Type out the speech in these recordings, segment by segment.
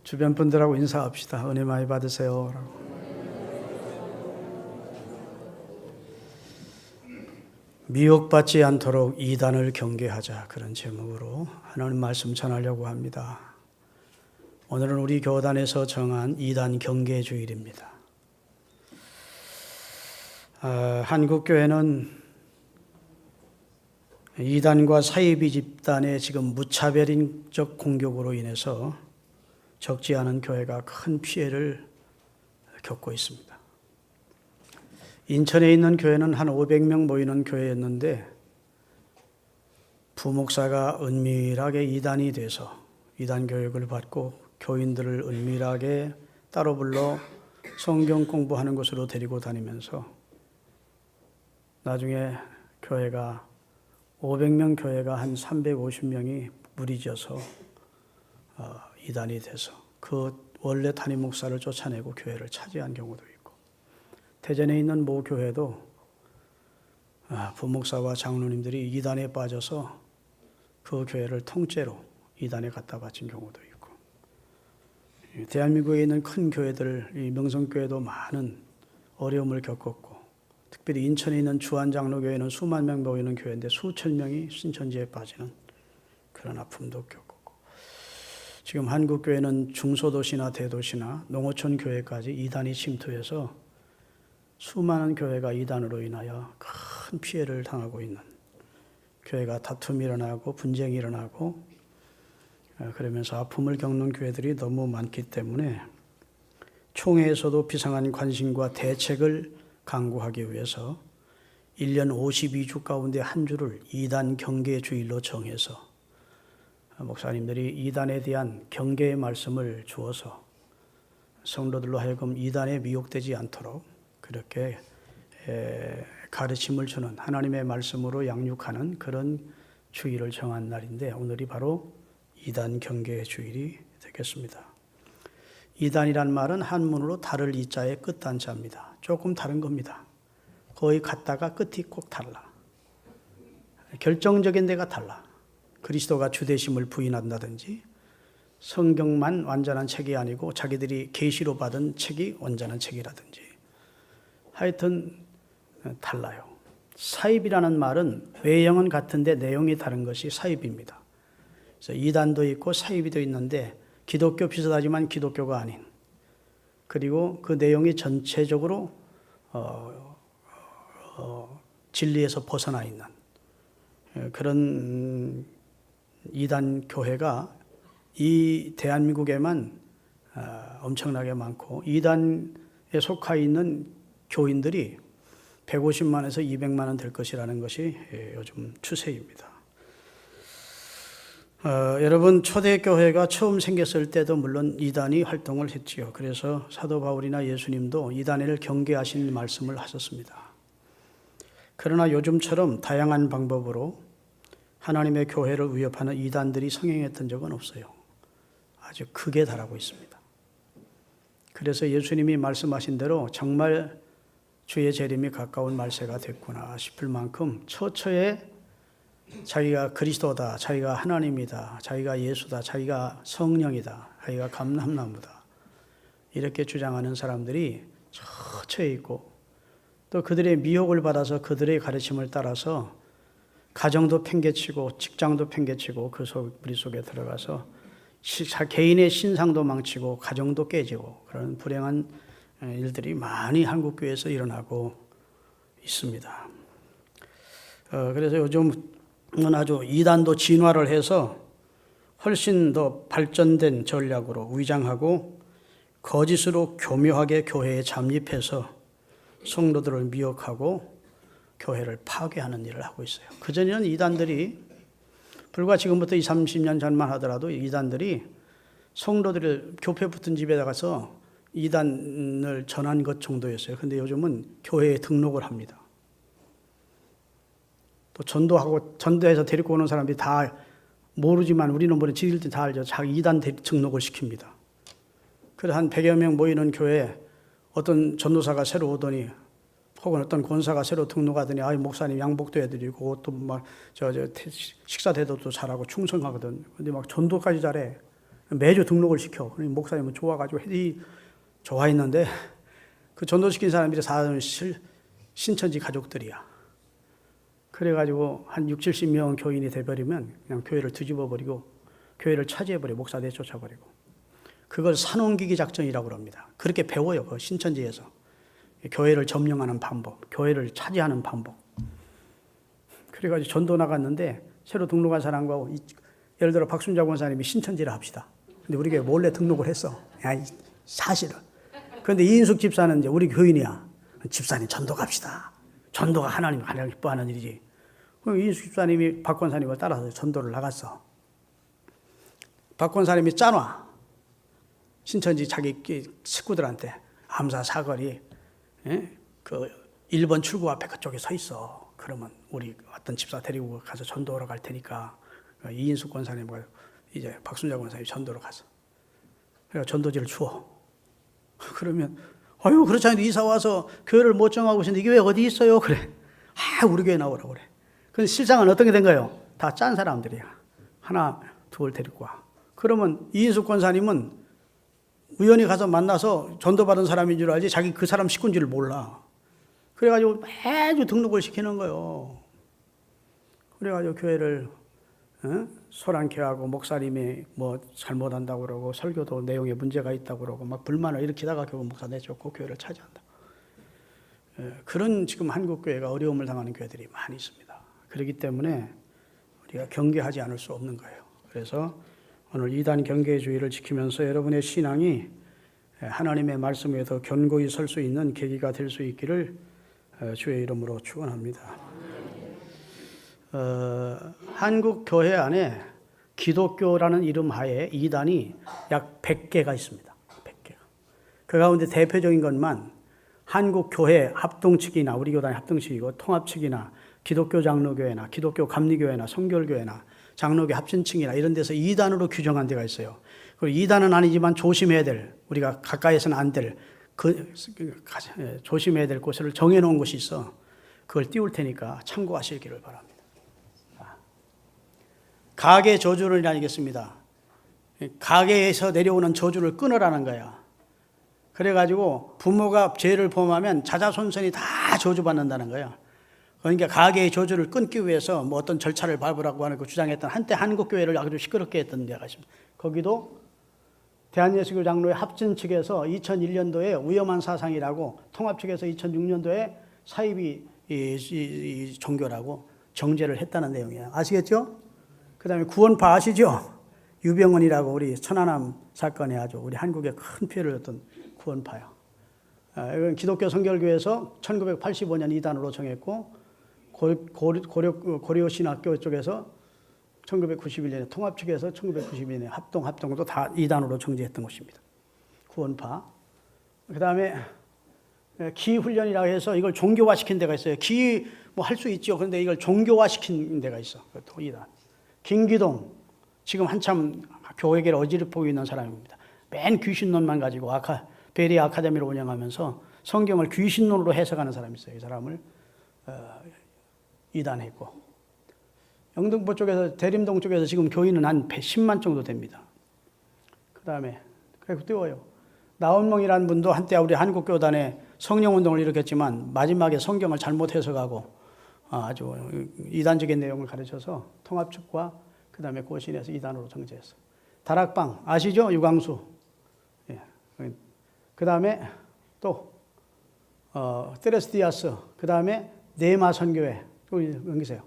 주변 분들하고 인사합시다. 은혜 많이 받으세요. 미혹받지 않도록 이단을 경계하자, 그런 제목으로 하나님 말씀 전하려고 합니다. 오늘은 우리 교단에서 정한 이단 경계 주일입니다. 한국교회는 이단과 사이비 집단의 지금 무차별적 공격으로 인해서 적지 않은 교회가 큰 피해를 겪고 있습니다. 인천에 있는 교회는 한 500명 모이는 교회였는데 부목사가 은밀하게 이단이 돼서 이단 교육을 받고 교인들을 은밀하게 따로 불러 성경 공부하는 곳으로 데리고 다니면서 나중에 교회가 500명 교회가 한 350명이 무리져서 이단이 돼서 그 원래 담임 목사를 쫓아내고 교회를 차지한 경우도 있고, 대전에 있는 모 교회도 부목사와 장로님들이 이단에 빠져서 그 교회를 통째로 이단에 갖다 바친 경우도 있고, 대한민국에 있는 큰 교회들, 이 명성교회도 많은 어려움을 겪었고, 특별히 인천에 있는 주한장로교회는 수만 명 모이는 교회인데 수천 명이 신천지에 빠지는 그런 아픔도 겪었고, 지금 한국교회는 중소도시나 대도시나 농어촌 교회까지 이단이 침투해서 수많은 교회가 이단으로 인하여 큰 피해를 당하고 있는, 교회가 다툼이 일어나고 분쟁이 일어나고 그러면서 아픔을 겪는 교회들이 너무 많기 때문에 총회에서도 비상한 관심과 대책을 강구하기 위해서 1년 52주 가운데 한 주를 이단 경계 주일로 정해서 목사님들이 이단에 대한 경계의 말씀을 주어서 성도들로 하여금 이단에 미혹되지 않도록 그렇게 가르침을 주는, 하나님의 말씀으로 양육하는 그런 주일을 정한 날인데, 오늘이 바로 이단 경계 주일이 되겠습니다. 이단이란 말은 한문으로 다를 이자의 끝단자입니다. 조금 다른 겁니다. 거의 같다가 끝이 꼭 달라. 결정적인 데가 달라. 그리스도가 주되심을 부인한다든지, 성경만 완전한 책이 아니고 자기들이 계시로 받은 책이 완전한 책이라든지, 하여튼 달라요. 사입이라는 말은 외형은 같은데 내용이 다른 것이 사입입니다. 그래서 이단도 있고 사입이도 있는데 기독교 비슷하지만 기독교가 아닌, 그리고 그 내용이 전체적으로 진리에서 벗어나 있는 그런 이단 교회가 이 대한민국에만 엄청나게 많고, 이단에 속하 있는 교인들이 150만에서 200만은 될 것이라는 것이 요즘 추세입니다. 여러분, 초대교회가 처음 생겼을 때도 물론 이단이 활동을 했지요. 그래서 사도 바울이나 예수님도 이단을 경계하신 말씀을 하셨습니다. 그러나 요즘처럼 다양한 방법으로 하나님의 교회를 위협하는 이단들이 성행했던 적은 없어요. 아주 크게 달하고 있습니다. 그래서 예수님이 말씀하신 대로 정말 주의 재림이 가까운 말세가 됐구나 싶을 만큼 처처에 자기가 그리스도다, 자기가 하나님이다, 자기가 예수다, 자기가 성령이다, 자기가 감람나무다, 이렇게 주장하는 사람들이 처처에 있고, 또 그들의 미혹을 받아서 그들의 가르침을 따라서 가정도 팽개치고 직장도 팽개치고 그 무리 속에 들어가서 개인의 신상도 망치고 가정도 깨지고 그런 불행한 일들이 많이 한국교회에서 일어나고 있습니다. 그래서 요즘은 아주 이단도 진화를 해서 훨씬 더 발전된 전략으로 위장하고 거짓으로 교묘하게 교회에 잠입해서 성도들을 미혹하고 교회를 파괴하는 일을 하고 있어요. 그전에는 이단들이 불과 지금부터 20, 30년 전만 하더라도 이단들이 성도들을 교회 붙은 집에 가서 이단을 전한 것 정도였어요. 근데 요즘은 교회에 등록을 합니다. 또 전도해서 데리고 오는 사람들이 다 모르지만 우리는 모르는 지들도 다 알죠. 자기 이단 등록을 시킵니다. 그래서 한 100여 명 모이는 교회에 어떤 전도사가 새로 오더니, 혹은 어떤 권사가 새로 등록하더니, 목사님 양복도 해드리고 또 막 식사 대접도 잘하고 충성하거든. 근데 막 전도까지 잘해. 매주 등록을 시켜. 그러니 목사님은 좋아가지고 좋아했는데 그 전도시킨 사람들이 사실은 신천지 가족들이야. 그래가지고 한 60, 70명 교인이 돼버리면 그냥 교회를 뒤집어버리고 교회를 차지해버리고 목사 내쫓아버리고 그걸 산옮기기 작전이라고 합니다. 그렇게 배워요. 그 신천지에서. 교회를 점령하는 방법, 교회를 차지하는 방법. 그래가지고 전도 나갔는데 새로 등록한 사람과 예를 들어 박순자 권사님이 신천지를 합시다. 근데 우리 교회 몰래 등록을 했어. 야, 사실은. 그런데 이인숙 집사는 이제 우리 교인이야. 집사님 전도 갑시다. 전도가 하나님 가장 기뻐하는 일이지. 그럼 이인숙 집사님이 박 권사님을 따라서 전도를 나갔어. 박 권사님이 짜놔. 신천지 자기 식구들한테 암사 사거리 그 1번 출구 앞에 그쪽에 서 있어. 그러면 우리 어떤 집사 데리고 가서 전도하러 갈 테니까 이인숙 권사님과 이제 박순자 권사님이 전도로 가서 그래서 전도지를 주어. 그러면 아유 그렇지 않아도 이사 와서 교회를 못 정하고 있는데 이게 왜 어디 있어요? 그래. 아 우리 교회 나오라고 그래. 근데 실상은 어떻게 된 거예요? 다 짠 사람들이야. 하나 둘 데리고 와. 그러면 이인숙 권사님은 우연히 가서 만나서 전도받은 사람인 줄 알지 자기 그 사람 식구인 줄 몰라. 그래가지고 매주 등록을 시키는 거예요. 그래가지고 교회를 소란케 하고 목사님이 뭐 잘못한다고 그러고 설교도 내용에 문제가 있다고 그러고 막 불만을 일으키다가 결국 목사 내쫓고 교회를 차지한다. 그런 지금 한국 교회가 어려움을 당하는 교회들이 많이 있습니다. 그렇기 때문에 우리가 경계하지 않을 수 없는 거예요. 그래서 오늘 이단 경계주의를 지키면서 여러분의 신앙이 하나님의 말씀에 더 견고히 설 수 있는 계기가 될 수 있기를 주의 이름으로 축원합니다. 한국 교회 안에 기독교라는 이름 하에 이단이 약 100개가 있습니다. 100개가. 그 가운데 대표적인 것만 한국 교회 합동 측이나 우리 교단의 합동 측이고 통합 측이나 기독교 장로교회나 기독교 감리교회나 성결교회나 장로교 합진층이나 이런 데서 2단으로 규정한 데가 있어요. 그리고 2단은 아니지만 조심해야 될, 우리가 가까이서는 안 될, 조심해야 될 곳을 정해놓은 곳이 있어. 그걸 띄울 테니까 참고하시기를 바랍니다. 가계 저주를 알겠습니다. 가계에서 내려오는 저주를 끊으라는 거야. 그래가지고 부모가 죄를 범하면 자자손손이 다 저주받는다는 거야. 그러니까 가계의 저주를 끊기 위해서 뭐 어떤 절차를 밟으라고 하는 그 주장했던 한때 한국교회를 아주 시끄럽게 했던 데가 있습니다. 거기도 대한예수교 장로회 합진 측에서 2001년도에 위험한 사상이라고 통합 측에서 2006년도에 사이비 이 종교라고 정죄를 했다는 내용이에요. 아시겠죠? 그 다음에 구원파 아시죠? 유병헌이라고 우리 천안함 사건에 아주 우리 한국에 큰 피해를 줬던 구원파요. 이건 기독교 성결교회에서 1985년 이단으로 정했고 고려 신학교 쪽에서 1991년에 통합 측에서 1992년에 합동도 다 이단으로 정죄했던 것입니다. 구원파. 그 다음에 기훈련이라고 해서 이걸 종교화시킨 데가 있어요. 기 뭐 할 수 있죠. 그런데 이걸 종교화시킨 데가 있어. 또 이단. 김기동 지금 한참 교회계를 어지럽히고 있는 사람입니다. 맨 귀신론만 가지고 베리 아카데미를 운영하면서 성경을 귀신론으로 해석하는 사람이 있어요. 이 사람을 이단했고 영등포 쪽에서 대림동 쪽에서 지금 교인은 한 10만 정도 됩니다. 그 다음에 띄워요. 나온몽이라는 분도 한때 우리 한국교단에 성령운동을 일으켰지만 마지막에 성경을 잘못 해석하고 아주 이단적인 내용을 가르쳐서 통합 측과 그 다음에 고신에서 이단으로 정죄했어요. 다락방 아시죠? 유광수. 예. 그 다음에 또 테레스디아스. 그 다음에 네마 선교회. 여기세요.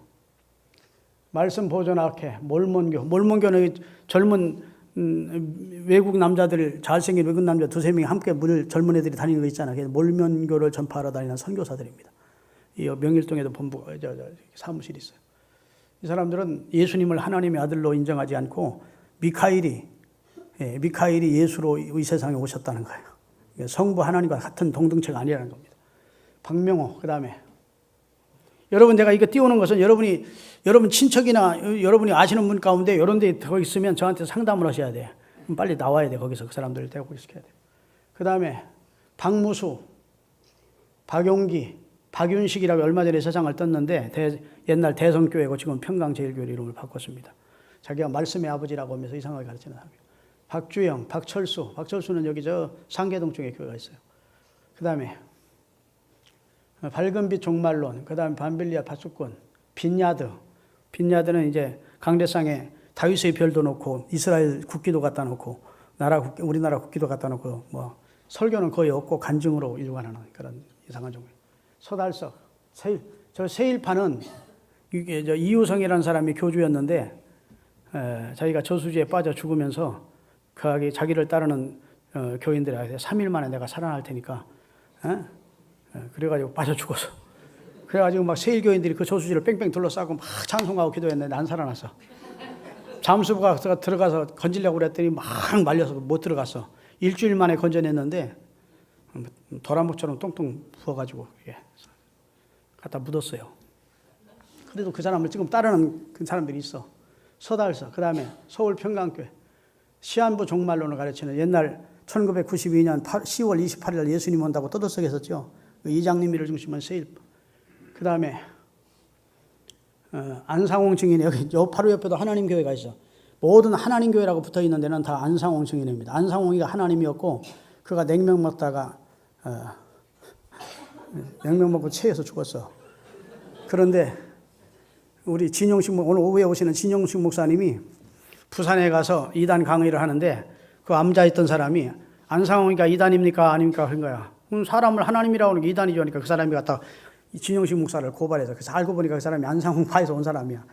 말씀 보존학회, 몰몬교는 젊은 외국 남자들, 잘생긴 외국 남자 두세 명이 함께 젊은 애들이 다니는 거 있잖아요. 그래서 몰몬교를 전파하러 다니는 선교사들입니다. 이 명일동에도 본부가 사무실이 있어요. 이 사람들은 예수님을 하나님의 아들로 인정하지 않고 미카엘이 예수로 이 세상에 오셨다는 거예요. 성부 하나님과 같은 동등체가 아니라는 겁니다. 박명호, 그 다음에 여러분 내가 이거 띄우는 것은 여러분 친척이나 여러분이 아시는 분 가운데 이런 데 더 있으면 저한테 상담을 하셔야 돼. 빨리 나와야 돼. 거기서 그 사람들을 대우시켜야 돼. 그 다음에 박무수, 박용기, 박윤식이라고 얼마 전에 세상을 떴는데 옛날 대성교회고 지금 평강제일교회 이름을 바꿨습니다. 자기가 말씀의 아버지라고 하면서 이상하게 가르치는 사람이에요. 박주영, 박철수는 여기 저 상계동 쪽에 교회가 있어요. 그 다음에 밝은빛 종말론, 그 다음에 반빌리아 파수꾼, 빈야드는 이제 강대상에 다윗의 별도 놓고 이스라엘 국기도 갖다 놓고 우리나라 국기도 갖다 놓고 뭐 설교는 거의 없고 간증으로 일관하는 그런 이상한 종교. 서달석, 저 세일파는 이게 저 이우성이라는 사람이 교주였는데 자기가 저수지에 빠져 죽으면서 자기를 따르는 교인들에게 3일 만에 내가 살아날 테니까 그래가지고 빠져 죽었어. 그래가지고 막 세일교인들이 그 저수지를 뺑뺑 둘러싸고 막 찬송하고 기도했는데 안 살아났어. 잠수부가 들어가서 건지려고 그랬더니 막 말려서 못 들어갔어. 일주일 만에 건져냈는데 도라묵처럼 똥똥 부어가지고 갖다 묻었어요. 그래도 그 사람을 지금 따르는 그 사람들이 있어. 서달서, 그 다음에 서울 평강교회 시한부 종말론을 가르치는 옛날 1992년 10월 28일 날 예수님 온다고 떠들썩했었죠. 이장님이를 중심한 세일. 그 다음에 안상홍 증인, 여기 바로 옆에도 하나님 교회가 있어. 모든 하나님 교회라고 붙어 있는 데는 다 안상홍 증인입니다. 안상홍이가 하나님이었고 그가 냉면 먹다가 냉면 먹고 체해서 죽었어. 그런데 우리 오늘 오후에 오시는 진용식 목사님이 부산에 가서 이단 강의를 하는데 그 앉아있던 사람이 안상홍이가 이단입니까 아닙니까 그런 거야. 사람을 하나님이라고 하는 게 이단이죠. 그러니까 그 사람이 갔다 진용식 목사를 고발해서 그래서 알고 보니까 그 사람이 안상홍파에서 온 사람이야.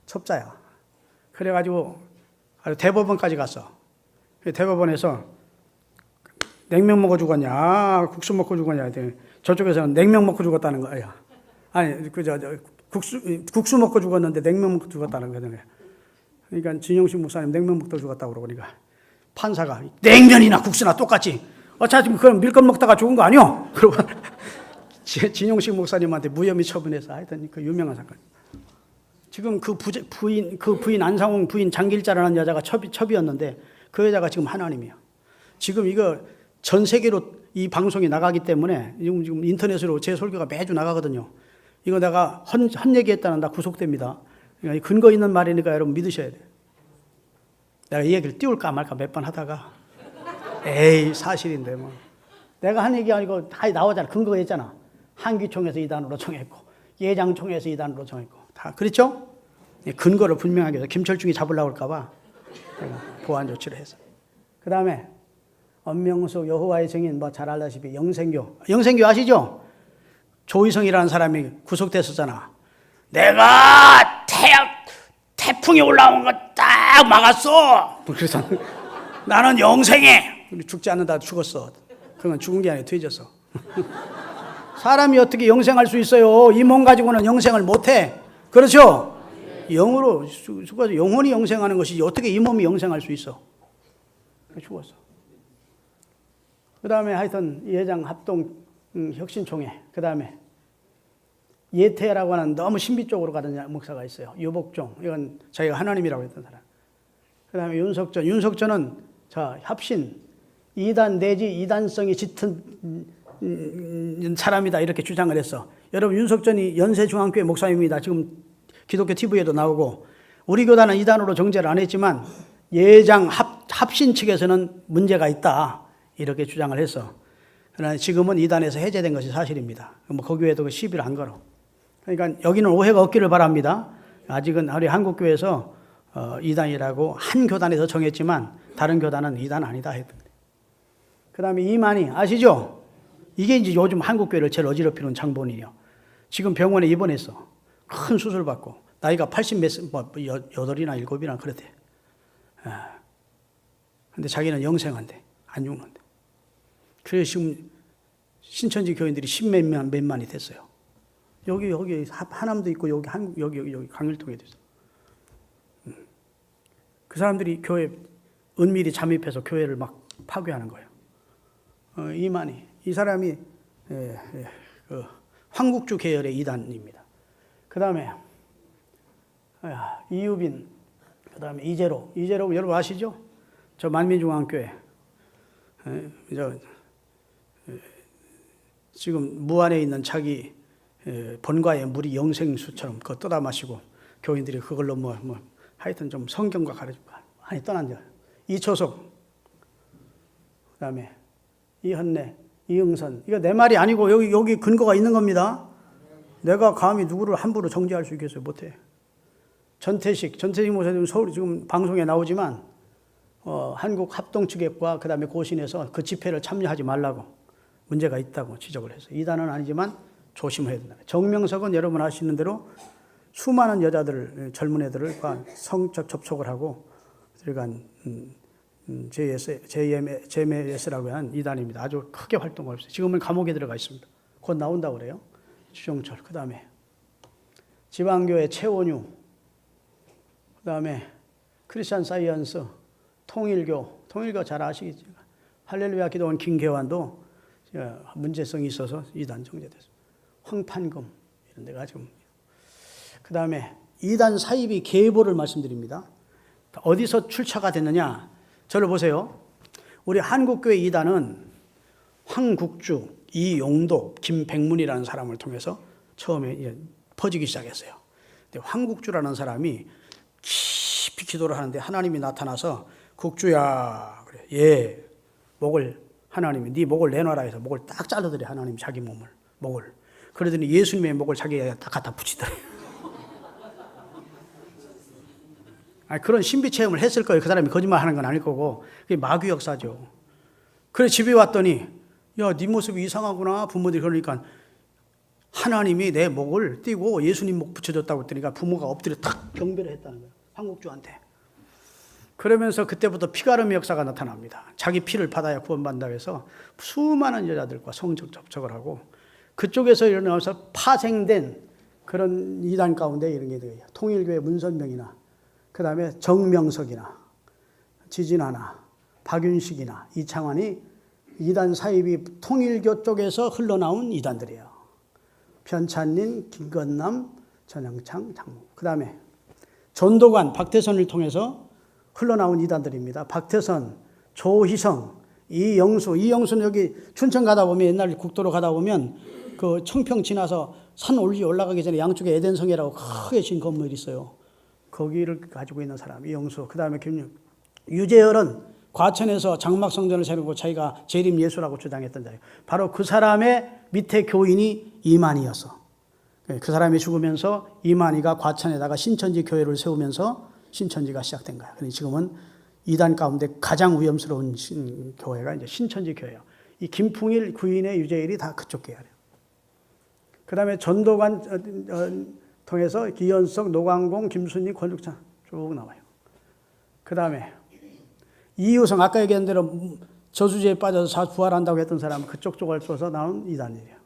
첩자야. 그래가지고 대법원까지 갔어. 대법원에서 냉면 먹어 죽었냐 국수 먹고 죽었냐 했더니 저쪽에서는 냉면 먹고 죽었다는 거야. 아니 국수 먹고 죽었는데 냉면 먹고 죽었다는 거잖아요. 그러니까 진용식 목사님 냉면 먹고 죽었다고 그러니까 판사가 냉면이나 국수나 똑같지. 어차피 그럼 밀것 먹다가 죽은 거 아니요? 그러고 진용식 목사님한테 무혐의 처분해서 하여튼 그 유명한 사건. 지금 그 부인 안상홍 부인 장길자라는 여자가 첩이었는데 그 여자가 지금 하나님이야. 지금 이거 전 세계로 이 방송이 나가기 때문에 지금 인터넷으로 제 설교가 매주 나가거든요. 이거 내가 헛 얘기했다는 나 구속됩니다. 그러니까 근거 있는 말이니까 여러분 믿으셔야 돼요. 내가 이 얘기를 띄울까 말까 몇 번 하다가 에이 사실인데 뭐 내가 한 얘기 아니고 다 나오잖아. 근거가 있잖아. 한기총에서 이단으로 정했고 예장총에서 이단으로 정했고 다 그렇죠? 근거를 분명하게 해서 김철중이 잡으려고 할까 봐 보안 조치를 해서. 그 다음에 엄명수 여호와의 증인 뭐 잘 알다시피 영생교 아시죠? 조희성이라는 사람이 구속됐었잖아. 내가 태풍이 올라온 거 딱 막았어. 그래서 나는 영생해. 죽지 않는다 죽었어. 그건 죽은 게 아니라 퇴졌어. 사람이 어떻게 영생할 수 있어요? 이 몸 가지고는 영생을 못해. 그렇죠? 영으로 죽어서 영혼이 영생하는 것이지 어떻게 이 몸이 영생할 수 있어? 죽었어. 그 다음에 하여튼 예장 합동 혁신총회. 그 다음에 예태라고 하는 너무 신비 쪽으로 가던 목사가 있어요. 유복종. 이건 자기가 하나님이라고 했던 사람. 그 다음에 윤석전은 합신, 이단 내지 이단성이 짙은 사람이다 이렇게 주장을 했어. 여러분 윤석전이 연세중앙교회 목사입니다. 지금 기독교 TV에도 나오고 우리 교단은 이단으로 정죄를 안 했지만 예장 합신 측에서는 문제가 있다 이렇게 주장을 했어. 그러나 지금은 이단에서 해제된 것이 사실입니다. 뭐 그 교회도 시비를 안 걸어. 그러니까 여기는 오해가 없기를 바랍니다. 아직은 우리 한국교회에서 이단이라고 한 교단에서 정했지만 다른 교단은 이단 아니다 했던데. 그 다음에 이만희 아시죠? 이게 이제 요즘 한국교회를 제일 어지럽히는 장본인이요. 지금 병원에 입원했어. 큰 수술 받고 나이가 8이나 7이나 그랬대. 근데 자기는 영생한대. 안 죽는데. 그래서 지금 신천지 교인들이 10몇만이 됐어요. 여기 하남도 있고 여기 강일동에도 있어. 그 사람들이 교회 은밀히 잠입해서 교회를 막 파괴하는 거예요. 이만희 이 사람이 그 황국주 계열의 이단입니다. 그 다음에 이유빈, 그 다음에 이재로 여러분 아시죠? 저 만민중앙교회 지금 무안에 있는 자기 본가의 물이 영생수처럼 그거 떠다 마시고 교인들이 그걸로 하여튼 좀 성경과 가르치고 많이 떠난 자. 이초석 그다음에 이현래, 이응선. 이거 내 말이 아니고 여기 근거가 있는 겁니다. 내가 감히 누구를 함부로 정죄할 수 있겠어요? 못해. 전태식 목사님 서울 지금 방송에 나오지만 한국 합동측액과 그다음에 고신에서 그 집회를 참여하지 말라고 문제가 있다고 지적을 해서 이단은 아니지만 조심해야 된다. 정명석은 여러분 아시는 대로 수많은 여자들, 젊은 애들과 성적 접촉을 하고 들어간 JMS라고 하는 이단입니다. 아주 크게 활동하고 있어요. 지금은 감옥에 들어가 있습니다. 곧 나온다고 그래요. 주종철. 그 다음에 지방교회 최원유. 그 다음에 크리스찬 사이언스, 통일교 잘 아시겠죠. 할렐루야 기도원 김계환도 문제성이 있어서 이단 정죄됐습니다. 황판금 이런 데가 지금. 그 다음에 이단 사입이 계보를 말씀드립니다. 어디서 출처가 됐느냐? 저를 보세요. 우리 한국교회 이단은 황국주, 이용도, 김백문이라는 사람을 통해서 처음에 퍼지기 시작했어요. 근데 황국주라는 사람이 깊이 기도를 하는데 하나님이 나타나서 국주야, 그래. 예, 하나님이 네 목을 내놔라 해서 목을 딱 잘라더래. 하나님 자기 목을. 그러더니 예수님의 목을 자기가 딱 갖다 붙이더래요. 그런 신비 체험을 했을 거예요. 그 사람이 거짓말하는 건 아닐 거고 그게 마귀 역사죠. 그래 집에 왔더니 야, 네 모습이 이상하구나. 부모들이 그러니까 하나님이 내 목을 띄고 예수님 목 붙여줬다고 했더니까 부모가 엎드려 탁 경배를 했다는 거예요. 황국주한테. 그러면서 그때부터 피가름의 역사가 나타납니다. 자기 피를 받아야 구원받는다고 해서 수많은 여자들과 성적 접촉을 하고 그쪽에서 일어나서 파생된 그런 이단 가운데 이런 게 있어요. 통일교회 문선명이나 그 다음에 정명석이나 지진아나 박윤식이나 이창환이 이단 사입이 통일교 쪽에서 흘러나온 이단들이에요. 변찬린, 김건남, 전영창, 장모. 그 다음에 전도관, 박태선을 통해서 흘러나온 이단들입니다. 박태선, 조희성, 이영수는 여기 춘천 가다 보면 옛날 국도로 가다 보면 그 청평 지나서 산 올라가기 전에 양쪽에 에덴성이라고 크게 진 건물이 있어요. 거기를 가지고 있는 사람, 이영수. 그 다음에 유재열은 과천에서 장막성전을 세우고 자기가 재림 예수라고 주장했던 자예요. 바로 그 사람의 밑에 교인이 이만희였어. 그 사람이 죽으면서 이만희가 과천에다가 신천지 교회를 세우면서 신천지가 시작된 거야. 그러니 지금은 이단 가운데 가장 위험스러운 교회가 이제 신천지 교회예요. 이 김풍일, 구인의 유재일이 다 그쪽 계열이에요. 그 다음에 전도관 통해서 기현석, 노광공, 김순희, 권육찬 쭉 나와요. 그 다음에 이유성, 아까 얘기한 대로 저수지에 빠져서 부활한다고 했던 사람은 그쪽 쪽을 써서 나온 이단이에요.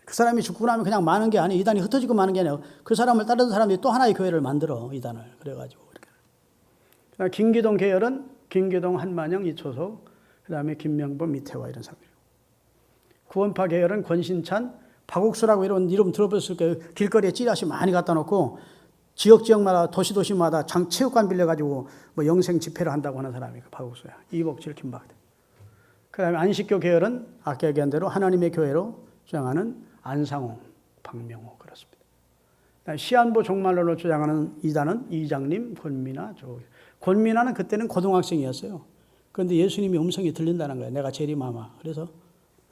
그 사람이 죽고 나면 그냥 마는 게 아니에요. 이단이 흩어지고 마는 게 아니에요. 그 사람을 따르는 사람이 또 하나의 교회를 만들어, 이단을. 그래가지고. 이렇게. 김기동 계열은 김기동, 한만영, 이초석, 그 다음에 김명범, 이태화 이런 사람이에요. 구원파 계열은 권신찬, 박옥수라고 이런 이름 들어보셨을 거예요. 길거리에 찌라시 많이 갖다 놓고 지역마다 도시마다 체육관 빌려가지고 뭐 영생 집회를 한다고 하는 사람이 그 박옥수야. 이복질, 김박대. 그 다음에 안식교 계열은 아까 얘기한 대로 하나님의 교회로 주장하는 안상홍, 박명호 그렇습니다. 시한부 종말론을 주장하는 이단은 이장님, 권미나, 권미나는 그때는 고등학생이었어요. 그런데 예수님이 음성이 들린다는 거예요. 내가 재림하마. 그래서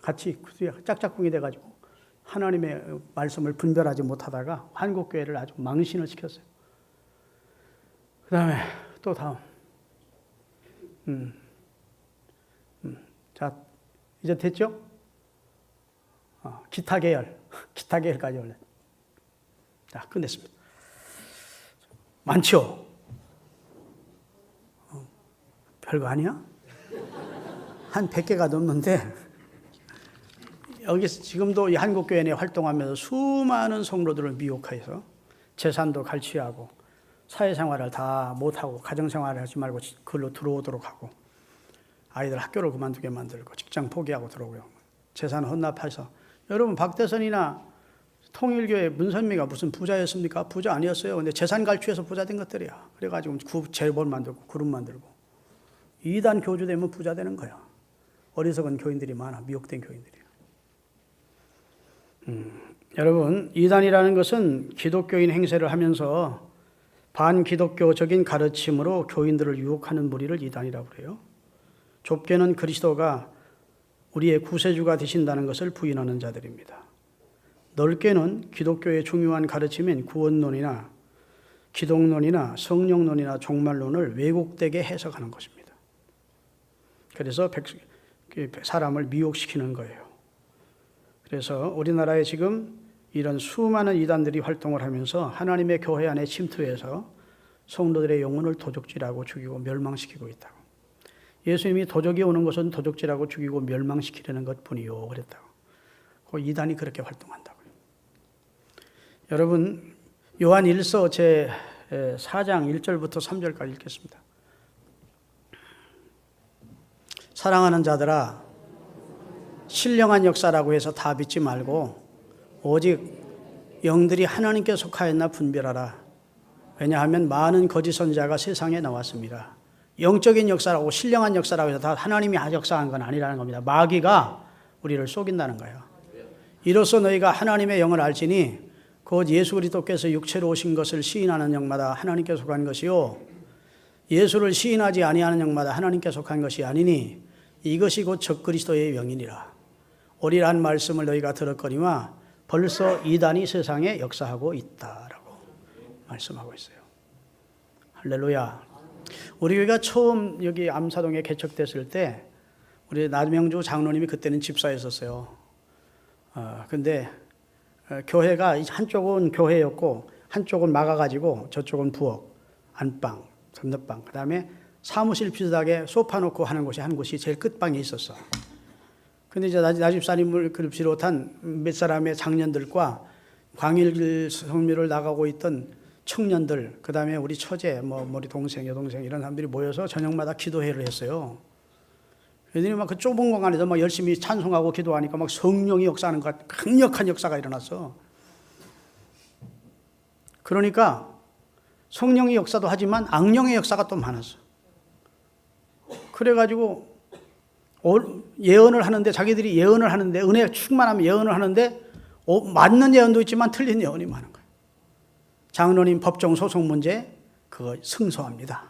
같이 짝짝꿍이 돼가지고 하나님의 말씀을 분별하지 못하다가 한국교회를 아주 망신을 시켰어요. 그 다음에 또 다음. 자, 이제 됐죠? 기타 계열까지 올려. 자, 끝냈습니다. 많죠? 별거 아니야? 한 100개가 넘는데 여기서 지금도 이 한국교회 내 활동하면서 수많은 성도들을 미혹해서 재산도 갈취하고 사회생활을 다 못하고 가정생활을 하지 말고 그걸로 들어오도록 하고 아이들 학교를 그만두게 만들고 직장 포기하고 들어오고요. 재산 헌납해서 여러분 박대선이나 통일교회 문선미가 무슨 부자였습니까? 부자 아니었어요. 근데 재산 갈취해서 부자 된 것들이야. 그래가지고 재벌 만들고 그룹 만들고 이단 교주 되면 부자 되는 거야. 어리석은 교인들이 많아. 미혹된 교인들이. 여러분, 이단이라는 것은 기독교인 행세를 하면서 반기독교적인 가르침으로 교인들을 유혹하는 무리를 이단이라고 그래요. 좁게는 그리스도가 우리의 구세주가 되신다는 것을 부인하는 자들입니다. 넓게는 기독교의 중요한 가르침인 구원론이나 기독론이나 성령론이나 종말론을 왜곡되게 해석하는 것입니다. 그래서 사람을 미혹시키는 거예요. 그래서 우리나라에 지금 이런 수많은 이단들이 활동을 하면서 하나님의 교회 안에 침투해서 성도들의 영혼을 도적질하고 죽이고 멸망시키고 있다고. 예수님이 도적이 오는 것은 도적질하고 죽이고 멸망시키려는 것뿐이요 그랬다고. 그 이단이 그렇게 활동한다고요. 여러분, 요한 1서 제 4장 1절부터 3절까지 읽겠습니다. 사랑하는 자들아, 신령한 역사라고 해서 다 믿지 말고 오직 영들이 하나님께 속하였나 분별하라. 왜냐하면 많은 거짓 선지자가 세상에 나왔습니다. 영적인 역사라고 신령한 역사라고 해서 다 하나님이 역사한 건 아니라는 겁니다. 마귀가 우리를 속인다는 거예요. 이로써 너희가 하나님의 영을 알지니 곧 예수 그리스도께서 육체로 오신 것을 시인하는 영마다 하나님께 속한 것이요 예수를 시인하지 아니하는 영마다 하나님께 속한 것이 아니니 이것이 곧 적그리스도의 영이니라. 오리란 말씀을 너희가 들었거니와 벌써 이단이 세상에 역사하고 있다라고 말씀하고 있어요. 할렐루야. 우리 교회가 처음 여기 암사동에 개척됐을 때 우리 나명주 장로님이 그때는 집사였었어요. 근데 교회가 한쪽은 교회였고 한쪽은 막아가지고 저쪽은 부엌, 안방, 전옆방, 그 다음에 사무실 비슷하게 소파 놓고 하는 곳이 한 곳이 제일 끝방에 있었어. 근데 이제 나 집사님을 비롯한 몇 사람의 장년들과 광일 성묘를 나가고 있던 청년들, 그 다음에 우리 처제, 우리 동생, 여동생 이런 사람들이 모여서 저녁마다 기도회를 했어요. 애들이 막 그 좁은 공간에서 막 열심히 찬송하고 기도하니까 막 성령이 역사하는 것 같은 강력한 역사가 일어났어. 그러니까 성령의 역사도 하지만 악령의 역사가 또 많았어. 그래가지고 예언을 하는데 자기들이 예언을 하는데 은혜 충만하면 예언을 하는데 맞는 예언도 있지만 틀린 예언이 많은 거예요. 장로님 법정 소송 문제 그거 승소합니다.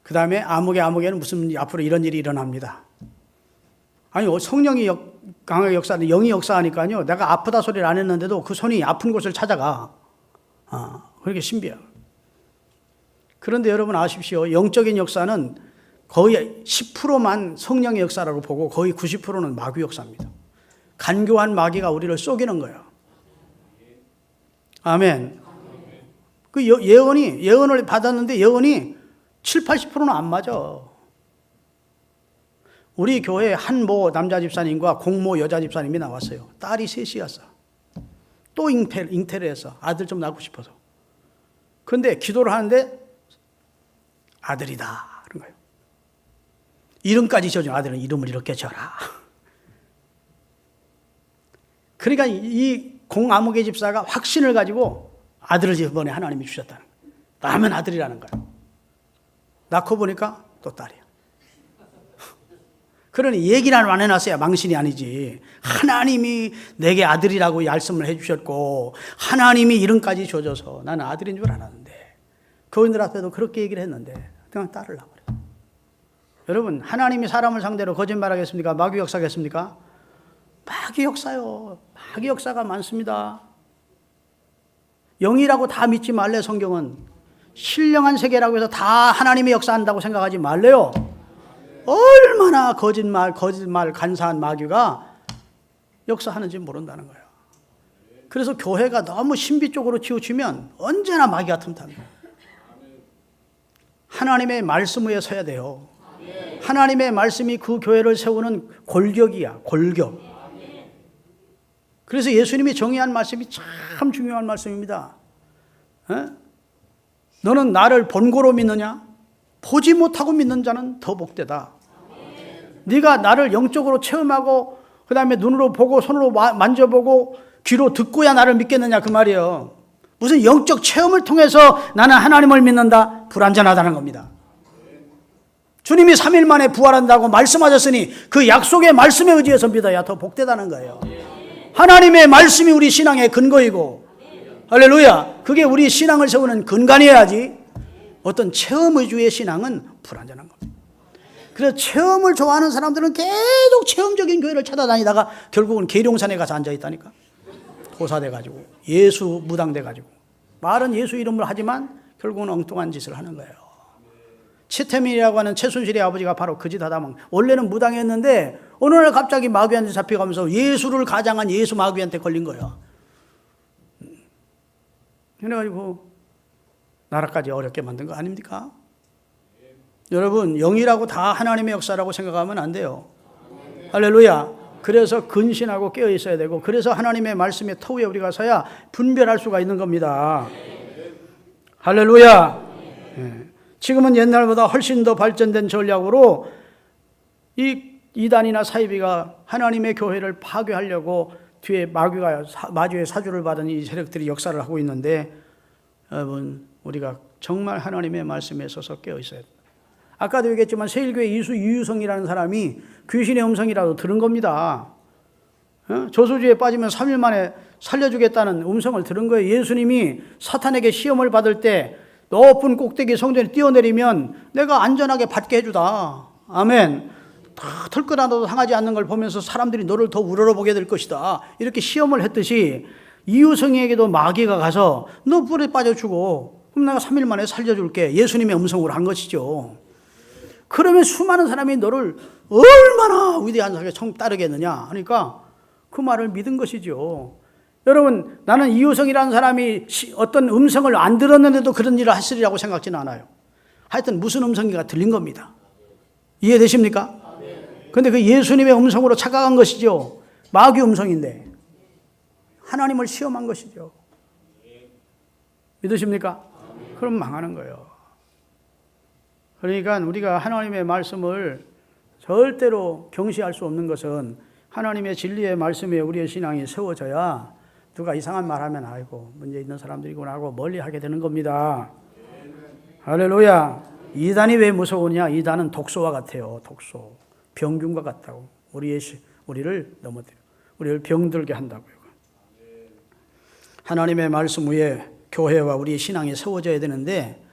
그 다음에 아무개는 무슨 앞으로 이런 일이 일어납니다. 아니 성령이 강하게 역사하는데 영이 역사하니까요. 내가 아프다 소리를 안 했는데도 그 손이 아픈 곳을 찾아가. 그렇게 신비해요. 그런데 여러분 아십시오. 영적인 역사는 거의 10%만 성령의 역사라고 보고 거의 90%는 마귀 역사입니다. 간교한 마귀가 우리를 속이는 거예요. 아멘. 그 예언을 받았는데 예언이 7, 80%는 안 맞아. 우리 교회에 한모 남자 집사님과 공모 여자 집사님이 나왔어요. 딸이 셋이었어. 또 잉태를 했어. 아들 좀 낳고 싶어서. 그런데 기도를 하는데 아들이다. 그런 거예요. 이름까지 지어준 아들은 이름을 이렇게 지어라. 그러니까 이 공아무개 집사가 확신을 가지고 아들을 이번에 하나님이 주셨다는 거예요. 나면 아들이라는 거예요. 낳고 보니까 또 딸이야. 그러니 얘기를 안 해놨어야 망신이 아니지. 하나님이 내게 아들이라고 말씀을 해주셨고 하나님이 이름까지 줘줘서 나는 아들인 줄 알았는데 교인들 앞에도 그렇게 얘기를 했는데 그냥 딸을 낳아버려. 여러분 하나님이 사람을 상대로 거짓말하겠습니까? 마귀 역사겠습니까? 마귀 역사요. 마귀 역사가 많습니다. 영이라고 다 믿지 말래. 성경은 신령한 세계라고 해서 다 하나님이 역사한다고 생각하지 말래요. 얼마나 거짓말 간사한 마귀가 역사하는지 모른다는 거예요. 그래서 교회가 너무 신비 쪽으로 치우치면 언제나 마귀가 틈타는 거예요. 하나님의 말씀 위에 서야 돼요. 하나님의 말씀이 그 교회를 세우는 골격이야. 골격. 그래서 예수님이 정의한 말씀이 참 중요한 말씀입니다. 너는 나를 본고로 믿느냐? 보지 못하고 믿는 자는 더 복되다. 네가 나를 영적으로 체험하고 그 다음에 눈으로 보고 손으로 만져보고 귀로 듣고야 나를 믿겠느냐 그 말이에요. 무슨 영적 체험을 통해서 나는 하나님을 믿는다? 불완전하다는 겁니다. 주님이 3일 만에 부활한다고 말씀하셨으니 그 약속의 말씀에 의지해서 믿어야 더 복되다는 거예요. 하나님의 말씀이 우리 신앙의 근거이고 할렐루야. 그게 우리 신앙을 세우는 근간이어야지 어떤 체험 위주의 신앙은 불완전한 겁니다. 그래서 체험을 좋아하는 사람들은 계속 체험적인 교회를 찾아다니다가 결국은 계룡산에 가서 앉아있다니까. 도사돼가지고 예수 무당돼가지고 말은 예수 이름을 하지만 결국은 엉뚱한 짓을 하는 거예요. 최태민이라고 하는 최순실의 아버지가 바로 그 짓 하다 원래는 무당이었는데 어느 날 갑자기 마귀한테 잡혀가면서 예수를 가장한 예수 마귀한테 걸린 거예요. 그래가지고 나라까지 어렵게 만든 거 아닙니까? 여러분, 영이라고 다 하나님의 역사라고 생각하면 안 돼요. 할렐루야. 그래서 근신하고 깨어 있어야 되고, 그래서 하나님의 말씀의 터위에 우리가 서야 분별할 수가 있는 겁니다. 할렐루야. 지금은 옛날보다 훨씬 더 발전된 전략으로 이 이단이나 사이비가 하나님의 교회를 파괴하려고 뒤에 마귀의 사주를 받은 이 세력들이 역사를 하고 있는데, 여러분, 우리가 정말 하나님의 말씀에 서서 깨어 있어야 됩니다. 아까도 얘기했지만 세일교회 이유성이라는 사람이 귀신의 음성이라도 들은 겁니다. 저수지에 빠지면 3일 만에 살려주겠다는 음성을 들은 거예요. 예수님이 사탄에게 시험을 받을 때 높은 꼭대기 성전에 뛰어내리면 내가 안전하게 받게 해주다. 아멘. 털끝 하나도 상하지 않는 걸 보면서 사람들이 너를 더 우러러보게 될 것이다. 이렇게 시험을 했듯이 이유성에게도 마귀가 가서 너 불에 빠져 죽어. 그럼 내가 3일 만에 살려줄게. 예수님의 음성으로 한 것이죠. 그러면 수많은 사람이 너를 얼마나 위대한 사람에게 따르겠느냐 하니까 그 말을 믿은 것이죠. 여러분, 나는 이유성이라는 사람이 어떤 음성을 안 들었는데도 그런 일을 했으리라고 생각지는 않아요. 하여튼 무슨 음성인가 들린 겁니다. 이해되십니까? 그런데 그 예수님의 음성으로 착각한 것이죠. 마귀 음성인데 하나님을 시험한 것이죠. 믿으십니까? 그럼 망하는 거예요. 그러니까 우리가 하나님의 말씀을 절대로 경시할 수 없는 것은 하나님의 진리의 말씀에 우리의 신앙이 세워져야 누가 이상한 말하면 아이고 문제 있는 사람들이구나 하고 멀리하게 되는 겁니다. 할렐루야. 이단이 왜 무서우냐? 이단은 독소와 같아요. 독소. 병균과 같다고. 우리를 넘어뜨려. 우리를 병들게 한다고요. 하나님의 말씀 위에 교회와 우리의 신앙이 세워져야 되는데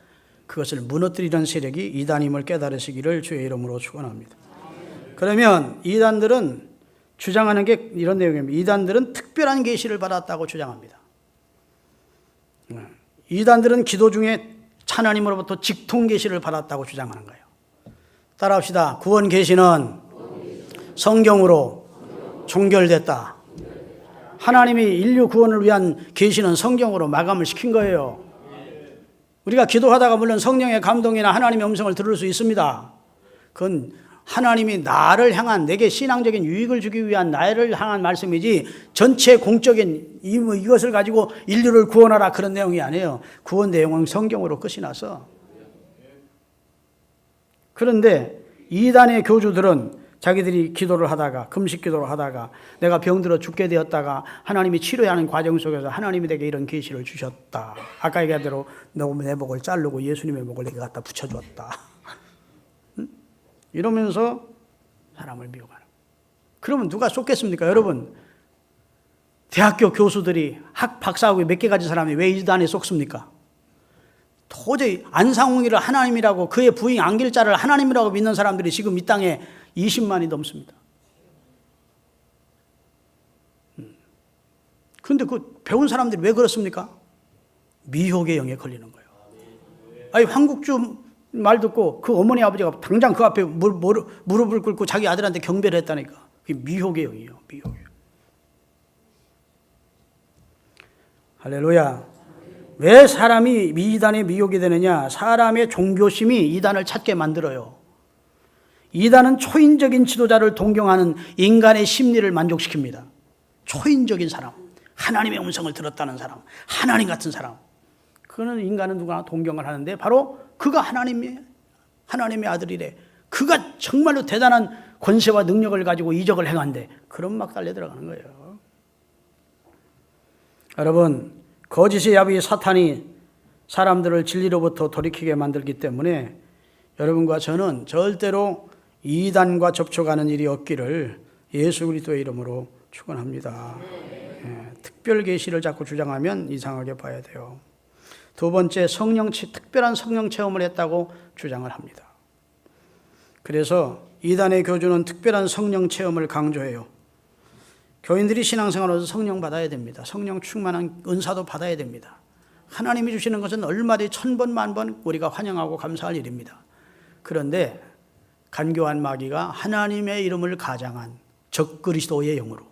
그것을 무너뜨리는 세력이 이단임을 깨달으시기를 주의 이름으로 축원합니다. 그러면 이단들은 주장하는 게 이런 내용입니다. 이단들은 특별한 계시를 받았다고 주장합니다. 이단들은 기도 중에 하나님으로부터 직통 계시를 받았다고 주장하는 거예요. 따라합시다. 구원 계시는 성경으로 종결됐다. 하나님이 인류 구원을 위한 계시는 성경으로 마감을 시킨 거예요. 우리가 기도하다가 물론 성령의 감동이나 하나님의 음성을 들을 수 있습니다. 그건 하나님이 나를 향한 내게 신앙적인 유익을 주기 위한 나를 향한 말씀이지 전체 공적인 이것을 가지고 인류를 구원하라 그런 내용이 아니에요. 구원 내용은 성경으로 끝이 나서. 그런데 이단의 교주들은 자기들이 기도를 하다가 금식 기도를 하다가 내가 병들어 죽게 되었다가 하나님이 치료하는 과정 속에서 하나님이 내게 이런 계시를 주셨다. 아까 얘기한 대로 내 목을 자르고 예수님의 목을 내게 갖다 붙여줬다. 이러면서 사람을 미워하는. 그러면 누가 쏟겠습니까? 여러분, 대학교 교수들이 박사학위 몇 개 가진 사람이 왜 이단에 쏟습니까? 도저히 안상홍이를 하나님이라고 그의 부인 안길자를 하나님이라고 믿는 사람들이 지금 이 땅에 20만이 넘습니다. 그런데 그 배운 사람들이 왜 그렇습니까? 미혹의 영에 걸리는 거예요. 아니 황국주 말 듣고 그 어머니 아버지가 당장 그 앞에 무릎을 꿇고 자기 아들한테 경배를 했다니까. 그게 미혹의 영이에요. 미혹의 영. 할렐루야. 왜 사람이 이단의 미혹이 되느냐? 사람의 종교심이 이단을 찾게 만들어요. 이단은 초인적인 지도자를 동경하는 인간의 심리를 만족시킵니다. 초인적인 사람, 하나님의 음성을 들었다는 사람, 하나님 같은 사람. 그거는 인간은 누구나 동경을 하는데 바로 그가 하나님의 아들이래. 그가 정말로 대단한 권세와 능력을 가지고 이적을 행한대. 그런 막 달려 들어가는 거예요. 여러분, 거짓의 야비 사탄이 사람들을 진리로부터 돌이키게 만들기 때문에 여러분과 저는 절대로 이단과 접촉하는 일이 없기를 예수 그리스도의 이름으로 축원합니다. 특별 계시를 자꾸 주장하면 이상하게 봐야 돼요. 두 번째, 특별한 성령 체험을 했다고 주장을 합니다. 그래서 이단의 교주는 특별한 성령 체험을 강조해요. 교인들이 신앙생활에서 성령 받아야 됩니다. 성령 충만한 은사도 받아야 됩니다. 하나님이 주시는 것은 얼마든지 천번 만번 우리가 환영하고 감사할 일입니다. 그런데 간교한 마귀가 하나님의 이름을 가장한 적그리스도의 영으로